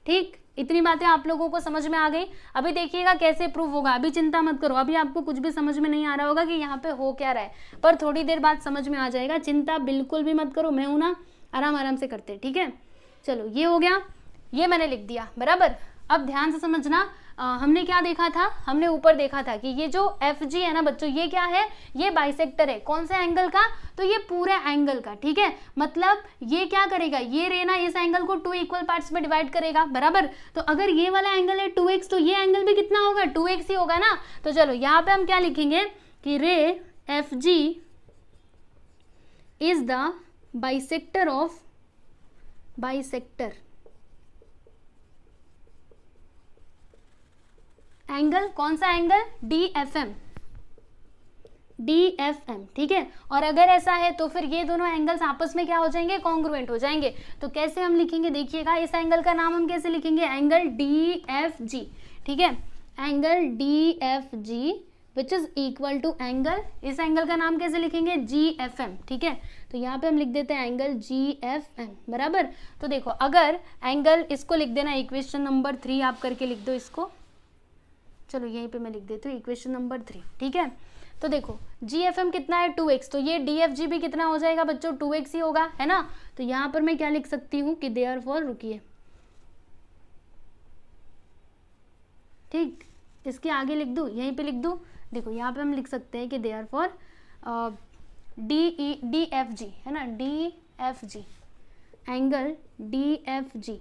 ठीक, इतनी बातें आप लोगों को समझ में आ गई। अभी देखिएगा कैसे प्रूफ होगा, अभी चिंता मत करो, अभी आपको कुछ भी समझ में नहीं आ रहा होगा कि यहाँ पे हो क्या रहा है, पर थोड़ी देर बाद समझ में आ जाएगा। चिंता बिल्कुल भी मत करो, मैं हूं ना, आराम आराम से करते। ठीक है, चलो ये हो गया, ये मैंने लिख दिया, बराबर। अब ध्यान से समझना, हमने क्या देखा था, हमने ऊपर देखा था कि ये जो FG है ना बच्चों, ये क्या है, ये बाइसेक्टर है। कौन सा एंगल का, तो ये पूरे एंगल का। ठीक है, मतलब ये क्या करेगा, ये रे ना इस एंगल को 2 इक्वल पार्ट्स में डिवाइड करेगा, बराबर। तो अगर ये वाला एंगल है 2x, तो ये एंगल भी कितना होगा, 2x ही होगा ना। तो चलो यहाँ पे हम क्या लिखेंगे कि रे FG is the bisector of, bisector angle, कौन सा एंगल, DFM, DFM। ठीक है, और अगर ऐसा है तो फिर ये दोनों एंगल्स आपस में क्या हो जाएंगे, कॉन्ग्रुएंट हो जाएंगे। तो कैसे हम लिखेंगे, देखिएगा इस एंगल का नाम हम कैसे लिखेंगे, एंगल DFG। ठीक है, angle DFG which is equal to angle, इस एंगल का नाम कैसे लिखेंगे, GFM। ठीक है, तो यहाँ पे हम लिख देते हैं एंगल GFM, बराबर। तो देखो अगर एंगल, इसको लिख देना इक्वेशन नंबर 3 आप करके लिख दो इसको, चलो यहीं पे मैं लिख देती हूँ इक्वेशन नंबर 3। ठीक है, तो देखो GFM कितना है, 2x, तो ये DFG भी कितना हो जाएगा बच्चों, 2x ही होगा, है ना। तो यहाँ पर मैं क्या लिख सकती हूँ कि देयरफॉर, रुकिए, ठीक, इसके आगे लिख दूँ, यहीं पे लिख दूँ। देखो यहाँ पे हम लिख सकते हैं कि देयरफॉर DFG है ना, DFG एंगल DFG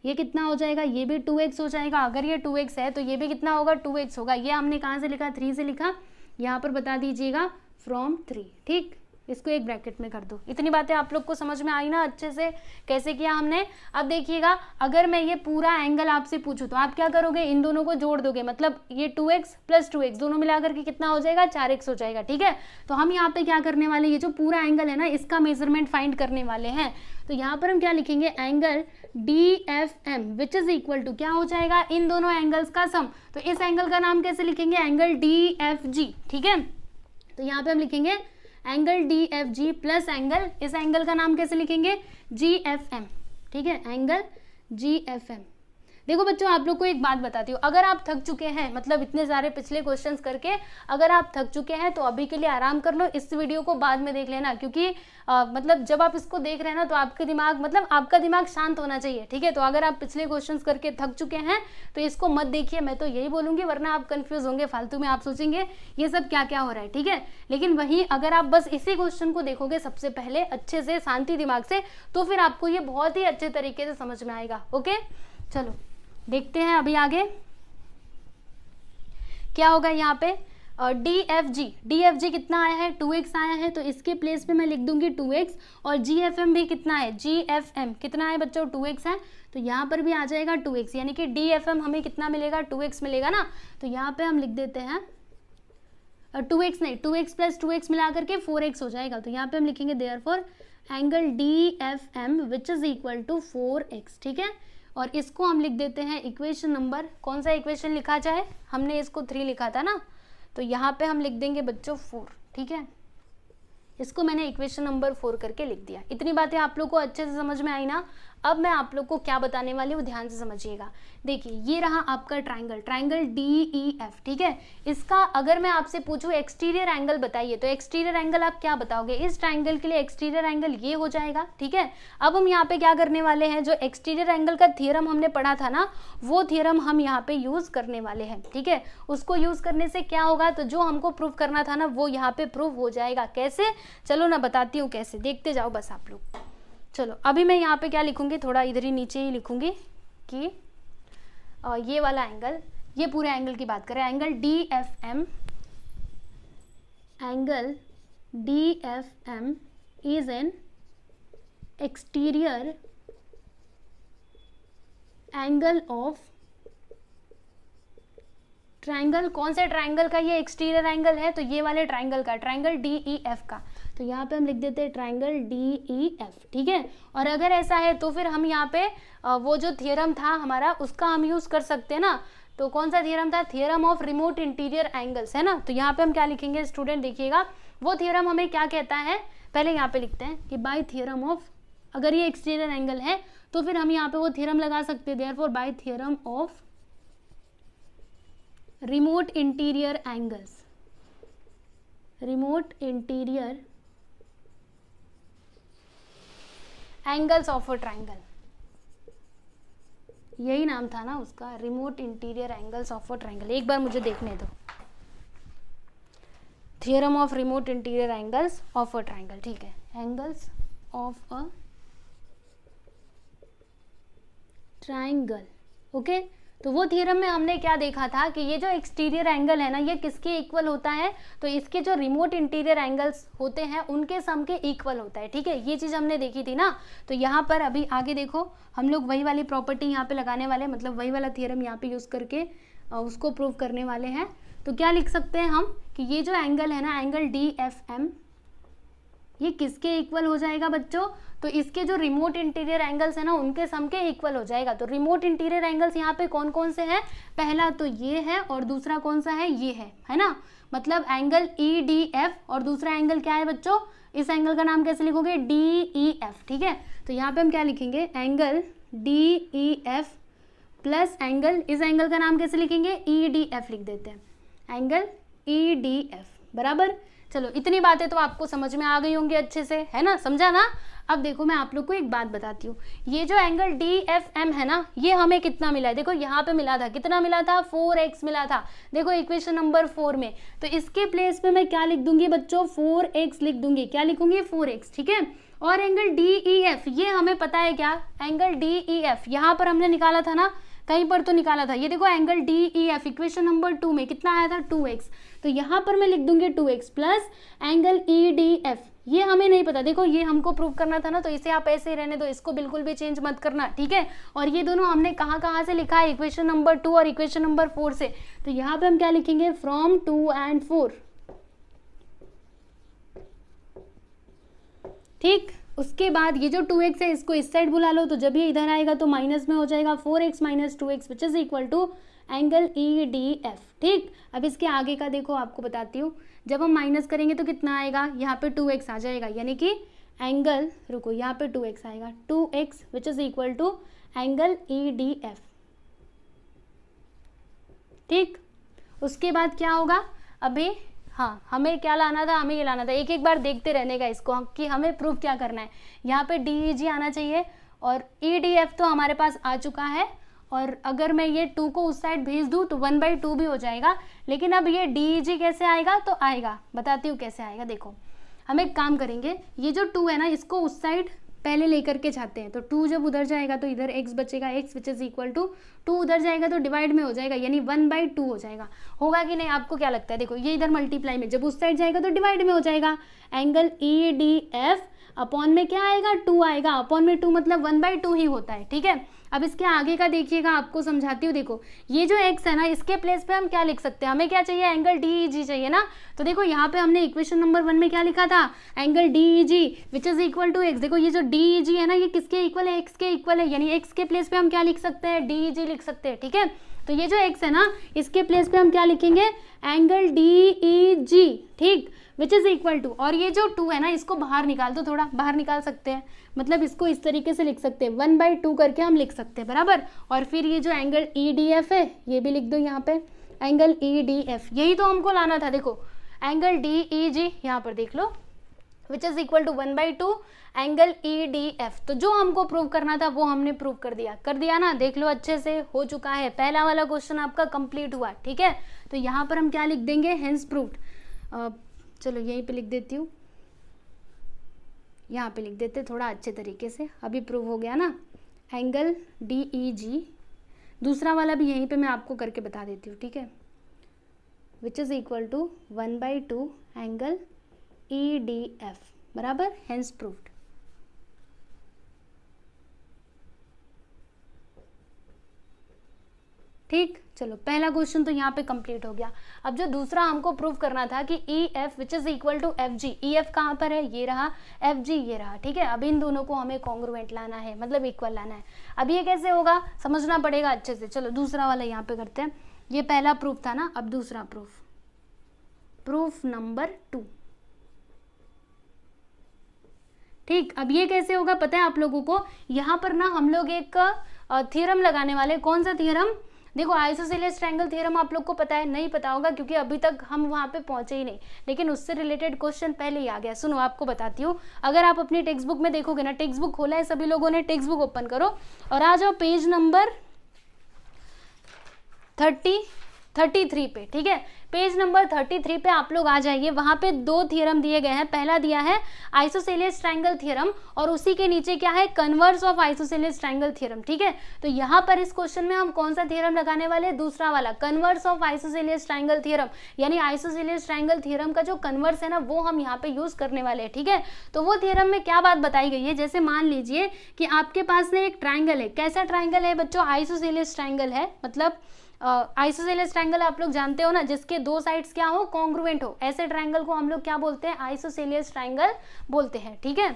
ये कितना हो जाएगा, ये भी 2x हो जाएगा। अगर ये 2x है तो ये भी कितना होगा, 2x होगा। ये हमने कहाँ से लिखा, 3 से लिखा, यहाँ पर बता दीजिएगा फ्रॉम 3, ठीक। इसको एक ब्रैकेट में कर दो। इतनी बातें आप लोग को समझ में आई ना अच्छे से, कैसे किया हमने। अब देखिएगा, अगर मैं ये पूरा एंगल आपसे पूछूं तो आप क्या करोगे, इन दोनों को जोड़ दोगे, मतलब ये 2x प्लस 2x दोनों मिलाकर के कितना हो जाएगा, 4x हो जाएगा, ठीक है। तो हम यहाँ पे क्या करने वाले, ये जो पूरा एंगल है ना, इसका मेजरमेंट फाइंड करने वाले हैं। तो यहाँ पर हम क्या लिखेंगे, angle DFM which is equal to क्या हो जाएगा, इन दोनों एंगल्स का सम। तो इस एंगल का नाम कैसे लिखेंगे, एंगल DFG, ठीक है। तो यहाँ पे हम लिखेंगे एंगल DFG प्लस एंगल, इस एंगल का नाम कैसे लिखेंगे, GFM, ठीक है, एंगल GFM। देखो बच्चों, आप लोग को एक बात बताती हूँ, अगर आप थक चुके हैं, मतलब इतने सारे पिछले क्वेश्चंस करके अगर आप थक चुके हैं तो अभी के लिए आराम कर लो, इस वीडियो को बाद में देख लेना, क्योंकि मतलब जब आप इसको देख रहे हैं ना तो आपके दिमाग, मतलब आपका दिमाग शांत होना चाहिए, ठीक है। तो अगर आप पिछले क्वेश्चंस करके थक चुके हैं तो इसको मत देखिए, मैं तो यही बोलूँगी, वरना आप कन्फ्यूज होंगे फालतू में, आप सोचेंगे ये सब क्या क्या हो रहा है, ठीक है। लेकिन वहीं अगर आप बस इसी क्वेश्चन को देखोगे सबसे पहले अच्छे से, शांति दिमाग से, तो फिर आपको ये बहुत ही अच्छे तरीके से समझ में आएगा। ओके, चलो देखते हैं अभी आगे क्या होगा। यहाँ पे DFG कितना आया है, 2x आया है, तो इसके प्लेस पे मैं लिख दूंगी 2x। और GFM भी कितना है, GFM कितना है बच्चों, 2x है, तो यहाँ पर भी आ जाएगा 2x, यानी कि DFM हमें कितना मिलेगा, 2x मिलेगा ना। तो यहाँ पे हम लिख देते हैं 2x नहीं, 2x प्लस 2x मिला करके 4x हो जाएगा। तो यहाँ पे हम लिखेंगे therefore angle DFM which is equal to 4x, ठीक है। और इसको हम लिख देते हैं इक्वेशन नंबर, कौन सा इक्वेशन लिखा जाए, हमने इसको 3 लिखा था ना, तो यहाँ पे हम लिख देंगे बच्चों 4, ठीक है। इसको मैंने इक्वेशन नंबर 4 करके लिख दिया। इतनी बातें आप लोग को अच्छे से समझ में आई ना। अब मैं आप लोग को क्या बताने वाली हूँ, ध्यान से समझिएगा। देखिए, ये रहा आपका ट्राइंगल DEF, ठीक है। इसका अगर मैं आपसे पूछूं एक्सटीरियर एंगल बताइए, तो एक्सटीरियर एंगल आप क्या बताओगे, इस ट्राइंगल के लिए एक्सटीरियर एंगल ये हो जाएगा, ठीक है। अब हम यहाँ पे क्या करने वाले हैं, जो एक्सटीरियर एंगल का थ्योरम हमने पढ़ा था ना, वो थ्योरम हम यहाँ पे यूज करने वाले हैं, ठीक है। उसको यूज करने से क्या होगा, तो जो हमको प्रूव करना था ना वो यहाँ पे प्रूव हो जाएगा। कैसे, चलो ना बताती हूँ कैसे, देखते जाओ बस आप लोग। चलो अभी मैं यहाँ पे क्या लिखूंगी, थोड़ा इधर ही नीचे ही लिखूंगी कि ये वाला एंगल, ये पूरे एंगल की बात करें, angle DFM is an exterior angle of triangle. कौन से ट्राइंगल का ये एक्सटीरियर एंगल है, तो ये वाले ट्राइंगल का, ट्राइंगल DEF का। तो यहाँ पे हम लिख देते हैं ट्राइंगल DEF, ठीक है। और अगर ऐसा है तो फिर हम यहाँ पे वो जो थियरम था हमारा उसका हम यूज कर सकते हैं ना। तो कौन सा थियरम था, theorem of remote interior angles, है ना। तो यहाँ पे हम क्या लिखेंगे स्टूडेंट, देखिएगा वो थियरम हमें क्या कहता है, पहले यहाँ पे लिखते हैं कि बाय थियरम ऑफ, अगर ये एक्सटीरियर एंगल है तो फिर हम यहाँ पे वो थियरम लगा सकते हैं, therefore by theorem of remote interior angles, remote interior angles of a triangle, यही नाम था ना उसका, remote interior angles of a triangle. एक बार मुझे देखने दो, theorem of remote interior angles of a triangle, ठीक है, angles of a triangle, okay. तो वो थियरम में हमने क्या देखा था कि ये जो एक्सटीरियर एंगल है ना, ये किसके इक्वल होता है, तो इसके जो रिमोट इंटीरियर एंगल्स होते हैं उनके सम के इक्वल होता है, ठीक है। ये चीज़ हमने देखी थी ना। तो यहाँ पर अभी आगे देखो, हम लोग वही वाली प्रॉपर्टी यहाँ पे लगाने वाले हैं, मतलब वही वाला थियरम यहाँ पे यूज़ करके उसको प्रूव करने वाले हैं। तो क्या लिख सकते हैं हम कि ये जो एंगल है ना, एंगल DFM, ये किसके इक्वल हो जाएगा बच्चों, तो इसके जो रिमोट इंटीरियर एंगल्स है ना उनके सम के इक्वल हो जाएगा। तो रिमोट इंटीरियर एंगल्स यहाँ पे कौन कौन से हैं, पहला तो ये है और दूसरा कौन सा है, ये है ना। मतलब एंगल EDF और दूसरा एंगल क्या है बच्चों, इस एंगल का नाम कैसे लिखोगे, DEF, ठीक है। तो यहाँ पे हम क्या लिखेंगे, एंगल DEF प्लस एंगल, इस एंगल का नाम कैसे लिखेंगे, EDF लिख देते हैं, एंगल EDF, बराबर। चलो इतनी बातें तो आपको समझ में आ गई होंगी अच्छे से, है ना, समझा ना। अब देखो मैं आप लोग को एक बात बताती हूँ, ये जो एंगल DFM है ना, ये हमें कितना मिला है, देखो यहाँ पे मिला था, कितना मिला था, 4x मिला था, देखो इक्वेशन नंबर 4 में। तो इसके प्लेस पे मैं क्या लिख दूंगी बच्चों, 4x लिख दूंगी, क्या लिखूंगी, 4x, ठीक है। और एंगल DEF, ये हमें पता है क्या, एंगल DEF यहाँ पर हमने निकाला था ना, कहीं पर तो निकाला था, ये देखो एंगल DEF इक्वेशन नंबर 2 में कितना आया था 2x, तो यहाँ पर मैं लिख दूंगी 2x प्लस एंगल EDF, ये हमें नहीं पता, देखो ये हमको प्रूव करना था ना, तो इसे आप ऐसे ही रहने दो, इसको बिल्कुल भी चेंज मत करना, ठीक है। और ये दोनों हमने कहाँ से लिखा है, इक्वेशन नंबर 2 और इक्वेशन नंबर 4 से, तो यहाँ पे हम क्या लिखेंगे, फ्रॉम 2 and 4, ठीक। उसके बाद ये जो 2x है इसको इस साइड बुला लो, तो जब ये इधर आएगा तो माइनस में हो जाएगा 4x minus 2x which is equal to angle EDF, ठीक। अब इसके आगे का देखो, आपको बताती हूँ, जब हम माइनस करेंगे तो कितना आएगा, यहाँ पे 2x आ जाएगा, यानी कि एंगल, रुको यहाँ पे 2x आएगा, 2x which is equal to angle EDF, ठीक। उसके बाद क्या होगा, अभी हाँ हमें क्या लाना था, हमें ये लाना था, एक एक बार देखते रहने का इसको कि हमें प्रूफ क्या करना है। यहाँ पे DEG आना चाहिए और EDF तो हमारे पास आ चुका है, और अगर मैं ये 2 को उस साइड भेज दूँ तो 1/2 भी हो जाएगा, लेकिन अब ये DEG कैसे आएगा, तो आएगा, बताती हूँ कैसे आएगा। देखो हम एक काम करेंगे, ये जो 2 है ना इसको उस साइड पहले लेकर के जाते हैं, तो 2 जब उधर जाएगा तो इधर x बचेगा, x which is equal to 2 उधर जाएगा तो डिवाइड में हो जाएगा, यानी 1/2 हो जाएगा, होगा कि नहीं, आपको क्या लगता है, देखो ये इधर मल्टीप्लाई में, जब उस साइड जाएगा तो डिवाइड में हो जाएगा, एंगल EDF अपॉन में क्या आएगा, 2 आएगा, अपॉन में 2 मतलब 1/2 ही होता है, ठीक है। अब इसके आगे का देखिएगा, आपको समझाती हूँ, देखो ये जो x है ना इसके प्लेस पे हम क्या लिख सकते हैं, हमें क्या चाहिए, एंगल DEG चाहिए ना, तो देखो यहाँ पे हमने इक्वेशन नंबर 1 में क्या लिखा था, angle DEG which is equal to x, देखो ये जो DEG है ना ये किसके इक्वल है, x के इक्वल है, यानी x के प्लेस पे हम क्या लिख सकते हैं, DEG लिख सकते हैं, ठीक है। तो ये जो x है ना इसके प्लेस पे हम क्या लिखेंगे, एंगल DEG, ठीक, विच इज इक्वल टू, और ये जो 2 है ना इसको बाहर निकाल दो, थोड़ा बाहर निकाल सकते हैं, मतलब इसको इस तरीके से लिख सकते हैं, 1/2 करके हम लिख सकते हैं, बराबर। और फिर ये जो एंगल EDF है ये भी लिख दो यहाँ पे, एंगल EDF, यही तो हमको लाना था, देखो एंगल DEG यहाँ पर देख लो, which is equal to 1/2 angle EDF, तो जो हमको प्रूव करना था वो हमने प्रूव कर दिया ना, देख लो अच्छे से हो चुका है, पहला वाला क्वेश्चन आपका कंप्लीट हुआ, ठीक है। तो यहाँ पर हम क्या लिख देंगे, हेंस प्रूव्ड, चलो यहीं पे लिख देती हूँ, यहाँ पे लिख देते थोड़ा अच्छे तरीके से, अभी प्रूव हो गया ना, एंगल DEG, दूसरा वाला भी यहीं पे मैं आपको करके बता देती हूँ, ठीक है, which is equal to 1/2 angle EDF, बराबर, हेंस प्रूव्ड। ठीक, चलो पहला क्वेश्चन तो यहाँ पे कंप्लीट हो गया। अब जो दूसरा हमको प्रूव करना था कि EF which is equal to FG, EF कहाँ पर है, ये रहा, FG ये रहा, ठीक है। अब इन दोनों को हमें कॉन्ग्रुएंट लाना है, मतलब इक्वल लाना है। अब ये कैसे होगा समझना पड़ेगा अच्छे से। चलो दूसरा वाला यहाँ पे करते हैं, ये पहला प्रूफ था ना, अब दूसरा प्रूफ नंबर 2। ठीक, अब ये कैसे होगा पता है आप लोगों को, यहाँ पर ना हम लोग एक थ्योरम लगाने वाले। कौन सा थ्योरम, देखो आइसोसेलेस ट्रायंगल थ्योरम आप लोग को पता है, नहीं पता होगा क्योंकि अभी तक हम वहाँ पे पहुंचे ही नहीं, लेकिन उससे रिलेटेड क्वेश्चन पहले ही आ गया। सुनो आपको बताती हूँ, अगर आप अपनी टेक्स्ट बुक में देखोगे ना, टेक्स्ट बुक खोला है सभी लोगों ने, टेक्स्ट बुक ओपन करो और आ जाओ पेज नंबर 33 पे। ठीक है, पेज नंबर 33 पे आप लोग आ जाइए, वहां पे दो थ्योरम दिए गए हैं। पहला दिया है आइसोसेलेस ट्रायंगल थ्योरम और उसी के नीचे क्या है, converse of isosceles triangle theorem. ठीक है, तो यहाँ पर इस क्वेश्चन में हम कौन सा थ्योरम लगाने वाले हैं, दूसरा वाला, converse of isosceles triangle theorem, यानी आइसोसेलेस ट्रायंगल थ्योरम का जो कन्वर्स है ना वो हम यहाँ पे यूज करने वाले हैं। ठीक है, तो वो थ्योरम में क्या बात बताई गई है, जैसे मान लीजिए कि आपके पास में एक ट्रायंगल है। कैसा ट्रायंगल है बच्चों, आइसोसेलेस ट्रायंगल है, मतलब आइसोसेलेस ट्रायंगल आप लोग जानते हो ना, जिसके दो साइड्स क्या हो, कॉन्ग्रुएंट हो, ऐसे ट्रायंगल को हम लोग क्या बोलते हैं, आइसोसेलेस ट्रायंगल बोलते हैं। ठीक है,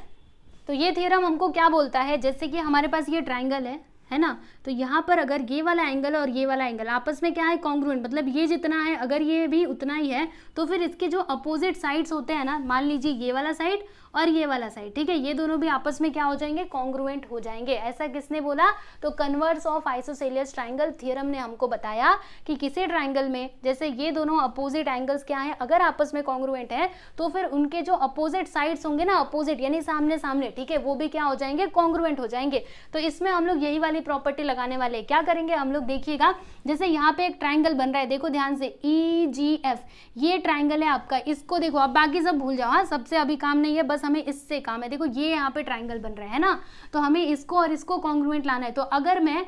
तो ये थ्योरम हमको क्या बोलता है, जैसे कि हमारे पास ये ट्रायंगल है ना, तो यहाँ पर अगर ये वाला एंगल और ये वाला एंगल आपस में क्या है, कॉन्ग्रुएंट, मतलब ये जितना है अगर ये भी उतना ही है, तो फिर इसके जो अपोजिट साइड्स होते हैं ना, मान लीजिए ये वाला साइड और ये वाला साइड, ठीक है, ये दोनों भी आपस में क्या हो जाएंगे, कॉन्ग्रुएंट हो जाएंगे। ऐसा किसने बोला, तो converse of isosceles triangle theorem ने हमको बताया कि किसी ट्रायंगल में जैसे ये दोनों अपोजिट एंगल्स क्या है, अगर आपस में कॉन्ग्रुएंट है तो फिर उनके जो अपोजिट साइड्स होंगे ना, अपोजिट यानी सामने सामने, ठीक है, वो भी क्या हो जाएंगे, कॉन्ग्रुएंट हो जाएंगे। तो इसमें हम लोग यही वाली प्रॉपर्टी लगाने वाले। क्या करेंगे हम लोग, देखिएगा, जैसे यहाँ पे एक ट्रायंगल बन रहा है, देखो ध्यान से, EGF, ये ट्रायंगल है आपका, इसको देखो, अब बाकी सब भूल जाओ, हाँ, सबसे अभी काम नहीं है, बस हमें इससे काम है। देखो ये यहाँ पे ट्राइंगल बन रहा है ना, तो हमें इसको और इसको कॉन्ग्रुएंट लाना है। तो अगर मैं,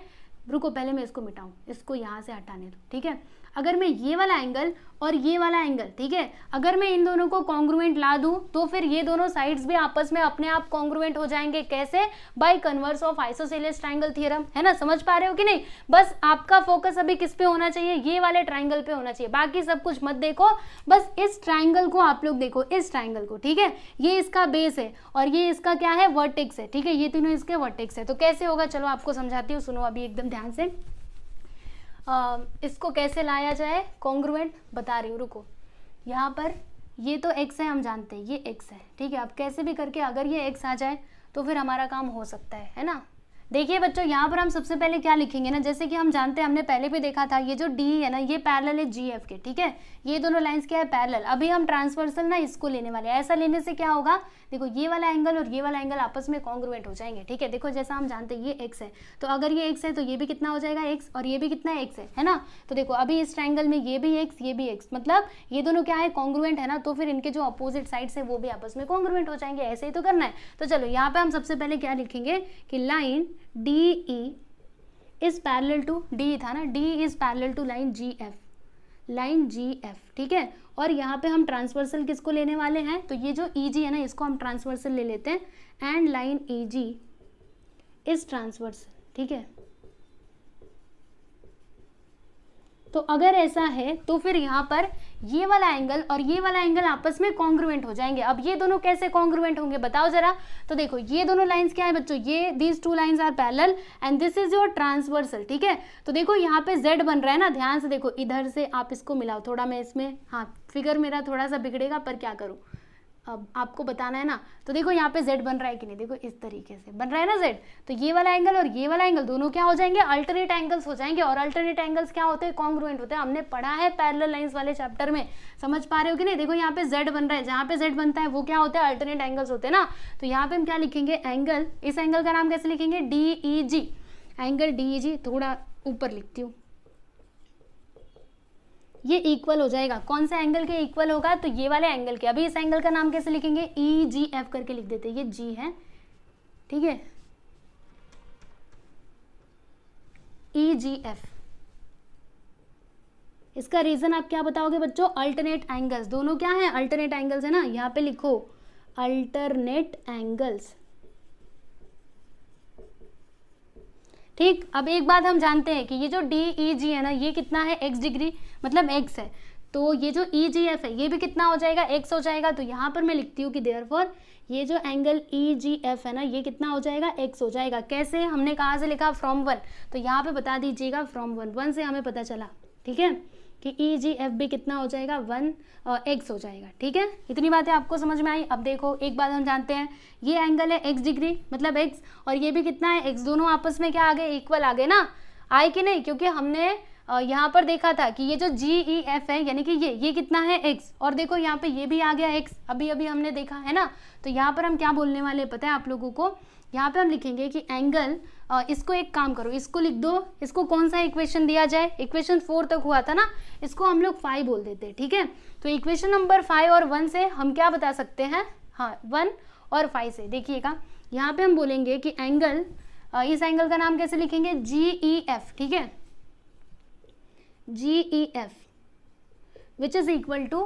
रुको पहले मैं इसको मिटाऊं, इसको यहाँ से हटाने दो, ठीक है। अगर मैं ये वाला एंगल और ये वाला एंगल, ठीक है, अगर मैं इन दोनों को कॉन्ग्रुएंट ला दूं तो फिर ये दोनों साइड्स भी आपस में अपने आप कॉन्ग्रुएंट हो जाएंगे। कैसे? By converse of isosceles triangle theorem, है ना। समझ पा रहे हो कि नहीं? बस आपका फोकस अभी किस पे होना चाहिए? ये वाले ट्राइंगल पे होना चाहिए, बाकी सब कुछ मत देखो, बस इस ट्राइंगल को आप लोग देखो, इस ट्राइंगल को, ठीक है। ये इसका बेस है और ये इसका क्या है? वर्टेक्स है, ठीक है। ये तीनों इसके वर्टेक्स है। तो कैसे होगा, चलो आपको समझाती हूँ, सुनो अभी एकदम ध्यान से। इसको कैसे लाया जाए कॉन्ग्रुएंट, बता रही हूँ, रुको। यहाँ पर ये तो x है, हम जानते हैं ये x है, ठीक है। अब कैसे भी करके अगर ये x आ जाए तो फिर हमारा काम हो सकता है ना। देखिए बच्चों, यहाँ पर हम सबसे पहले क्या लिखेंगे ना, जैसे कि हम जानते हैं, हमने पहले भी देखा था, ये जो D है ना, ये पैरेलल है GF के, ठीक है। ये दोनों लाइंस क्या है? पैरेलल। अभी हम ट्रांसवर्सल ना इसको लेने वाले हैं। ऐसा लेने से क्या होगा? देखो ये वाला एंगल और ये वाला एंगल आपस में कॉन्ग्रुएंट हो जाएंगे, ठीक है। देखो जैसा हम जानते हैं ये x है, तो अगर ये x है तो ये भी कितना हो जाएगा? x, और ये भी कितना है? x है ना। तो देखो अभी इस ट्राइंगल में ये भी x, ये भी x, मतलब ये दोनों क्या है? कॉन्ग्रुएंट है ना। तो फिर इनके जो अपोजिट साइड्स है वो भी आपस में कॉन्ग्रुएंट हो जाएंगे। ऐसे ही तो करना है। तो चलो यहाँ पे हम सबसे पहले क्या लिखेंगे कि line DE is parallel to, D था ना, D is parallel to line GF, line GF, ठीक है। और यहाँ पे हम ट्रांसवर्सल किसको लेने वाले हैं? तो ये जो EG है ना, इसको हम ट्रांसवर्सल ले लेते हैं। And line EG is transversal, ठीक है। तो अगर ऐसा है तो फिर यहाँ पर ये वाला एंगल और ये वाला एंगल आपस में कॉन्ग्रुएंट हो जाएंगे। अब ये दोनों कैसे कॉन्ग्रुएंट होंगे बताओ जरा। तो देखो ये दोनों लाइंस क्या है बच्चों? ये these two lines are parallel and this is your transversal, ठीक है। तो देखो यहाँ पे Z बन रहा है ना, ध्यान से देखो, इधर से आप इसको मिलाओ थोड़ा। मैं इसमें, हाँ फिगर मेरा थोड़ा सा बिगड़ेगा पर क्या करूँ, अब आपको बताना है ना। तो देखो यहाँ पे Z बन रहा है कि नहीं, देखो इस तरीके से बन रहा है ना Z। तो ये वाला एंगल और ये वाला एंगल दोनों क्या हो जाएंगे? अल्टरनेट एंगल्स हो जाएंगे। और अल्टरनेट एंगल्स क्या होते हैं? कॉन्ग्रुएंट होते हैं। हमने पढ़ा है पैरेलल लाइंस वाले चैप्टर में, समझ पा रहे हो कि नहीं? देखो यहाँ पे Z बन रहा है, जहाँ पे Z बनता है वो क्या होता है? अल्टरनेट एंगल्स होते हैं ना। तो यहाँ पे हम क्या लिखेंगे? एंगल, इस एंगल का नाम कैसे लिखेंगे? DEG, angle DEG। थोड़ा ऊपर लिखती हूँ, ये इक्वल हो जाएगा। कौन सा एंगल के इक्वल होगा? तो ये वाले एंगल के। अभी इस एंगल का नाम कैसे लिखेंगे? EGF करके लिख देते हैं, ये G है, ठीक है, EGF। इसका रीजन आप क्या बताओगे बच्चों? अल्टरनेट एंगल्स, दोनों क्या है? अल्टरनेट एंगल्स है ना। यहाँ पे लिखो अल्टरनेट एंगल्स, ठीक। अब एक बात हम जानते हैं कि ये जो DEG है ना, ये कितना है? x डिग्री, मतलब x है। तो ये जो EGF है ये भी कितना हो जाएगा? x हो जाएगा। तो यहाँ पर मैं लिखती हूँ कि देयरफॉर ये जो एंगल EGF है ना, ये कितना हो जाएगा? x हो जाएगा। कैसे? हमने कहाँ से लिखा? फ्रॉम 1। तो यहाँ पे बता दीजिएगा फ्रॉम 1 से हमें पता चला, ठीक है, कि EGF भी कितना हो जाएगा? 1 x हो जाएगा, ठीक है। इतनी बातें आपको समझ में आई। अब देखो एक बात हम जानते हैं, ये एंगल है x डिग्री, मतलब x, और ये भी कितना है? x। दोनों आपस में क्या आ गए? इक्वल आ गए ना, आए कि नहीं? क्योंकि हमने यहाँ पर देखा था कि ये जो GEF है यानी कि ये कितना है? x। और देखो यहाँ पे ये भी आ गया x, अभी अभी हमने देखा है ना। तो यहाँ पर हम क्या बोलने वाले पता है आप लोगों को? यहाँ पे हम लिखेंगे कि एंगल, इसको एक काम करो, इसको लिख दो। इसको कौन सा इक्वेशन दिया जाए? इक्वेशन 4 तक हुआ था ना, इसको हम लोग 5 बोल देते हैं, ठीक है। तो इक्वेशन नंबर 5 और 1 से हम क्या बता सकते हैं? हाँ 1 और 5 से देखिएगा, यहाँ पे हम बोलेंगे कि एंगल, इस एंगल का नाम कैसे लिखेंगे? GEF, ठीक है, GEF which is equal to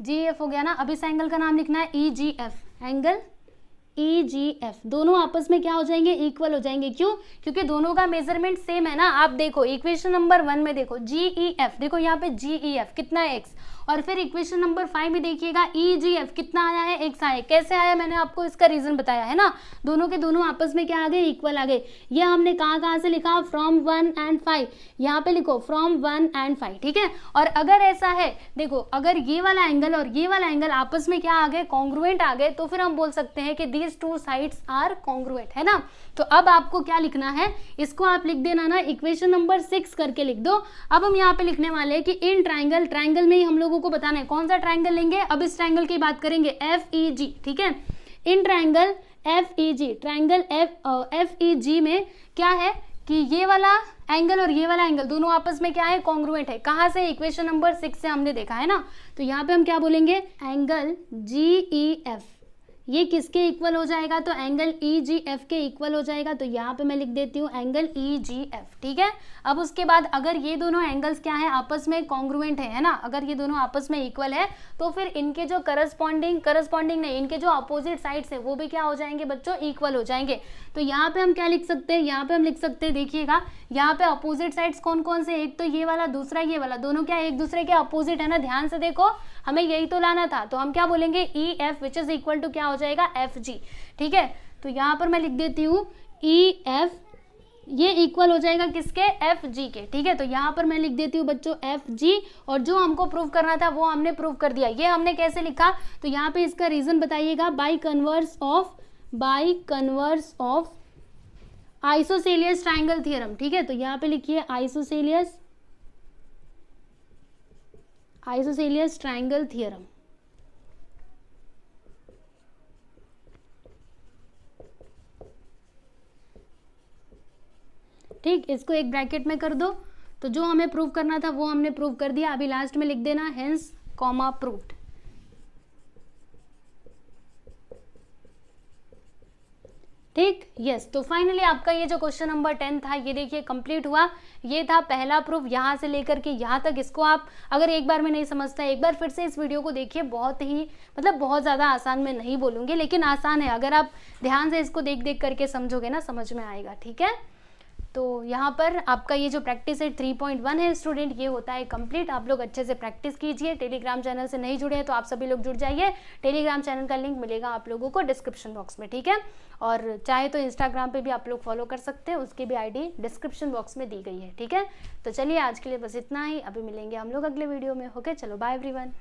GEF हो गया ना। अब इस एंगल का नाम लिखना है EGF, एंगल EGF। दोनों आपस में क्या हो जाएंगे? इक्वल हो जाएंगे। क्यों? क्योंकि दोनों का मेजरमेंट सेम है ना। आप देखो इक्वेशन नंबर 1 में देखो GEF, देखो यहाँ पे GEF कितना है? x। और फिर इक्वेशन नंबर 5 में देखिएगा EGF कितना आया है? x आया। कैसे आया? मैंने आपको इसका रीजन बताया है ना। दोनों के दोनों आपस में क्या आ गए? इक्वल आ गए। ये हमने कहाँ से लिखा? From 1 and 5। यहाँ पे लिखो फ्रॉम 1 and 5, ठीक है। और अगर ऐसा है, देखो अगर ये वाला एंगल और ये वाला एंगल आपस में क्या आ गए? कॉन्ग्रुएंट आ गए, तो फिर हम बोल सकते हैं कि these two sides are congruent, है ना। तो अब आपको क्या लिखना है? इसको आप लिख देना ना, इक्वेशन नंबर 6 करके लिख दो। अब हम यहाँ पे लिखने वाले हैं कि इन ट्राइंगल, ट्राइंगल में ही हम लोगों को बताना है कौन सा ट्राइंगल लेंगे। अब इस ट्राइंगल की बात करेंगे FEG, ठीक है। In triangle FEG, triangle FEG में क्या है कि ये वाला एंगल और ये वाला एंगल दोनों आपस में क्या है? कॉन्ग्रुएंट है। कहाँ से? इक्वेशन नंबर 6 से हमने देखा है ना। तो यहाँ पे हम क्या बोलेंगे? एंगल GEF ये किसके इक्वल हो जाएगा, तो एंगल EGF के इक्वल हो जाएगा। तो यहाँ पे मैं लिख देती हूँ एंगल EGF, ठीक है। अब उसके बाद अगर ये दोनों एंगल्स क्या है, आपस में कॉन्ग्रुएंट है ना, अगर ये दोनों आपस में इक्वल है तो फिर इनके जो करस्पॉन्डिंग नहीं, इनके जो अपोजिट साइड्स है वो भी क्या हो जाएंगे बच्चों, इक्वल हो जाएंगे। तो यहाँ पे हम क्या लिख सकते हैं, यहाँ पे हम लिख सकते हैं, देखिएगा यहाँ पे अपोजिट साइड्स कौन कौन से, एक तो ये वाला, दूसरा ये वाला, दोनों क्या एक दूसरे के अपोजिट है ना, ध्यान से देखो, हमें यही तो लाना था। तो हम क्या बोलेंगे, EF which is equal to क्या हो जाएगा, FG, ठीक है। तो यहाँ पर मैं लिख देती हूँ EF, ये इक्वल हो जाएगा किसके, FG के, ठीक है। तो यहाँ पर मैं लिख देती हूँ बच्चों FG, और जो हमको प्रूव करना था वो हमने प्रूव कर दिया। ये हमने कैसे लिखा, तो यहाँ पे इसका रीजन बताइएगा, by converse of isosceles triangle theorem, ठीक है। तो यहाँ पे लिखिए आइसोसेलियस ट्राइंगल थ्योरम, ठीक। इसको एक ब्रैकेट में कर दो। तो जो हमें प्रूव करना था वो हमने प्रूव कर दिया। अभी लास्ट में लिख देना हेंस कॉमा प्रूव्ड, ठीक, यस। तो फाइनली आपका ये जो क्वेश्चन नंबर 10 था, ये देखिए कंप्लीट हुआ। ये था पहला प्रूफ, यहाँ से लेकर के यहाँ तक। इसको आप अगर एक बार में नहीं समझता, एक बार फिर से इस वीडियो को देखिए। बहुत ही मतलब बहुत ज़्यादा आसान मैं नहीं बोलूँगी, लेकिन आसान है। अगर आप ध्यान से इसको देख देख करके समझोगे ना, समझ में आएगा, ठीक है। तो यहाँ पर आपका ये जो प्रैक्टिस है 3.1 है स्टूडेंट, ये होता है कंप्लीट। आप लोग अच्छे से प्रैक्टिस कीजिए। टेलीग्राम चैनल से नहीं जुड़े हैं तो आप सभी लोग जुड़ जाइए। टेलीग्राम चैनल का लिंक मिलेगा आप लोगों को डिस्क्रिप्शन बॉक्स में, ठीक है। और चाहे तो इंस्टाग्राम पे भी आप लोग फॉलो कर सकते हैं, उसकी भी ID डिस्क्रिप्शन बॉक्स में दी गई है, ठीक है। तो चलिए आज के लिए बस इतना ही, अभी मिलेंगे हम लोग अगले वीडियो में। ओके, चलो बाय एवरीवन।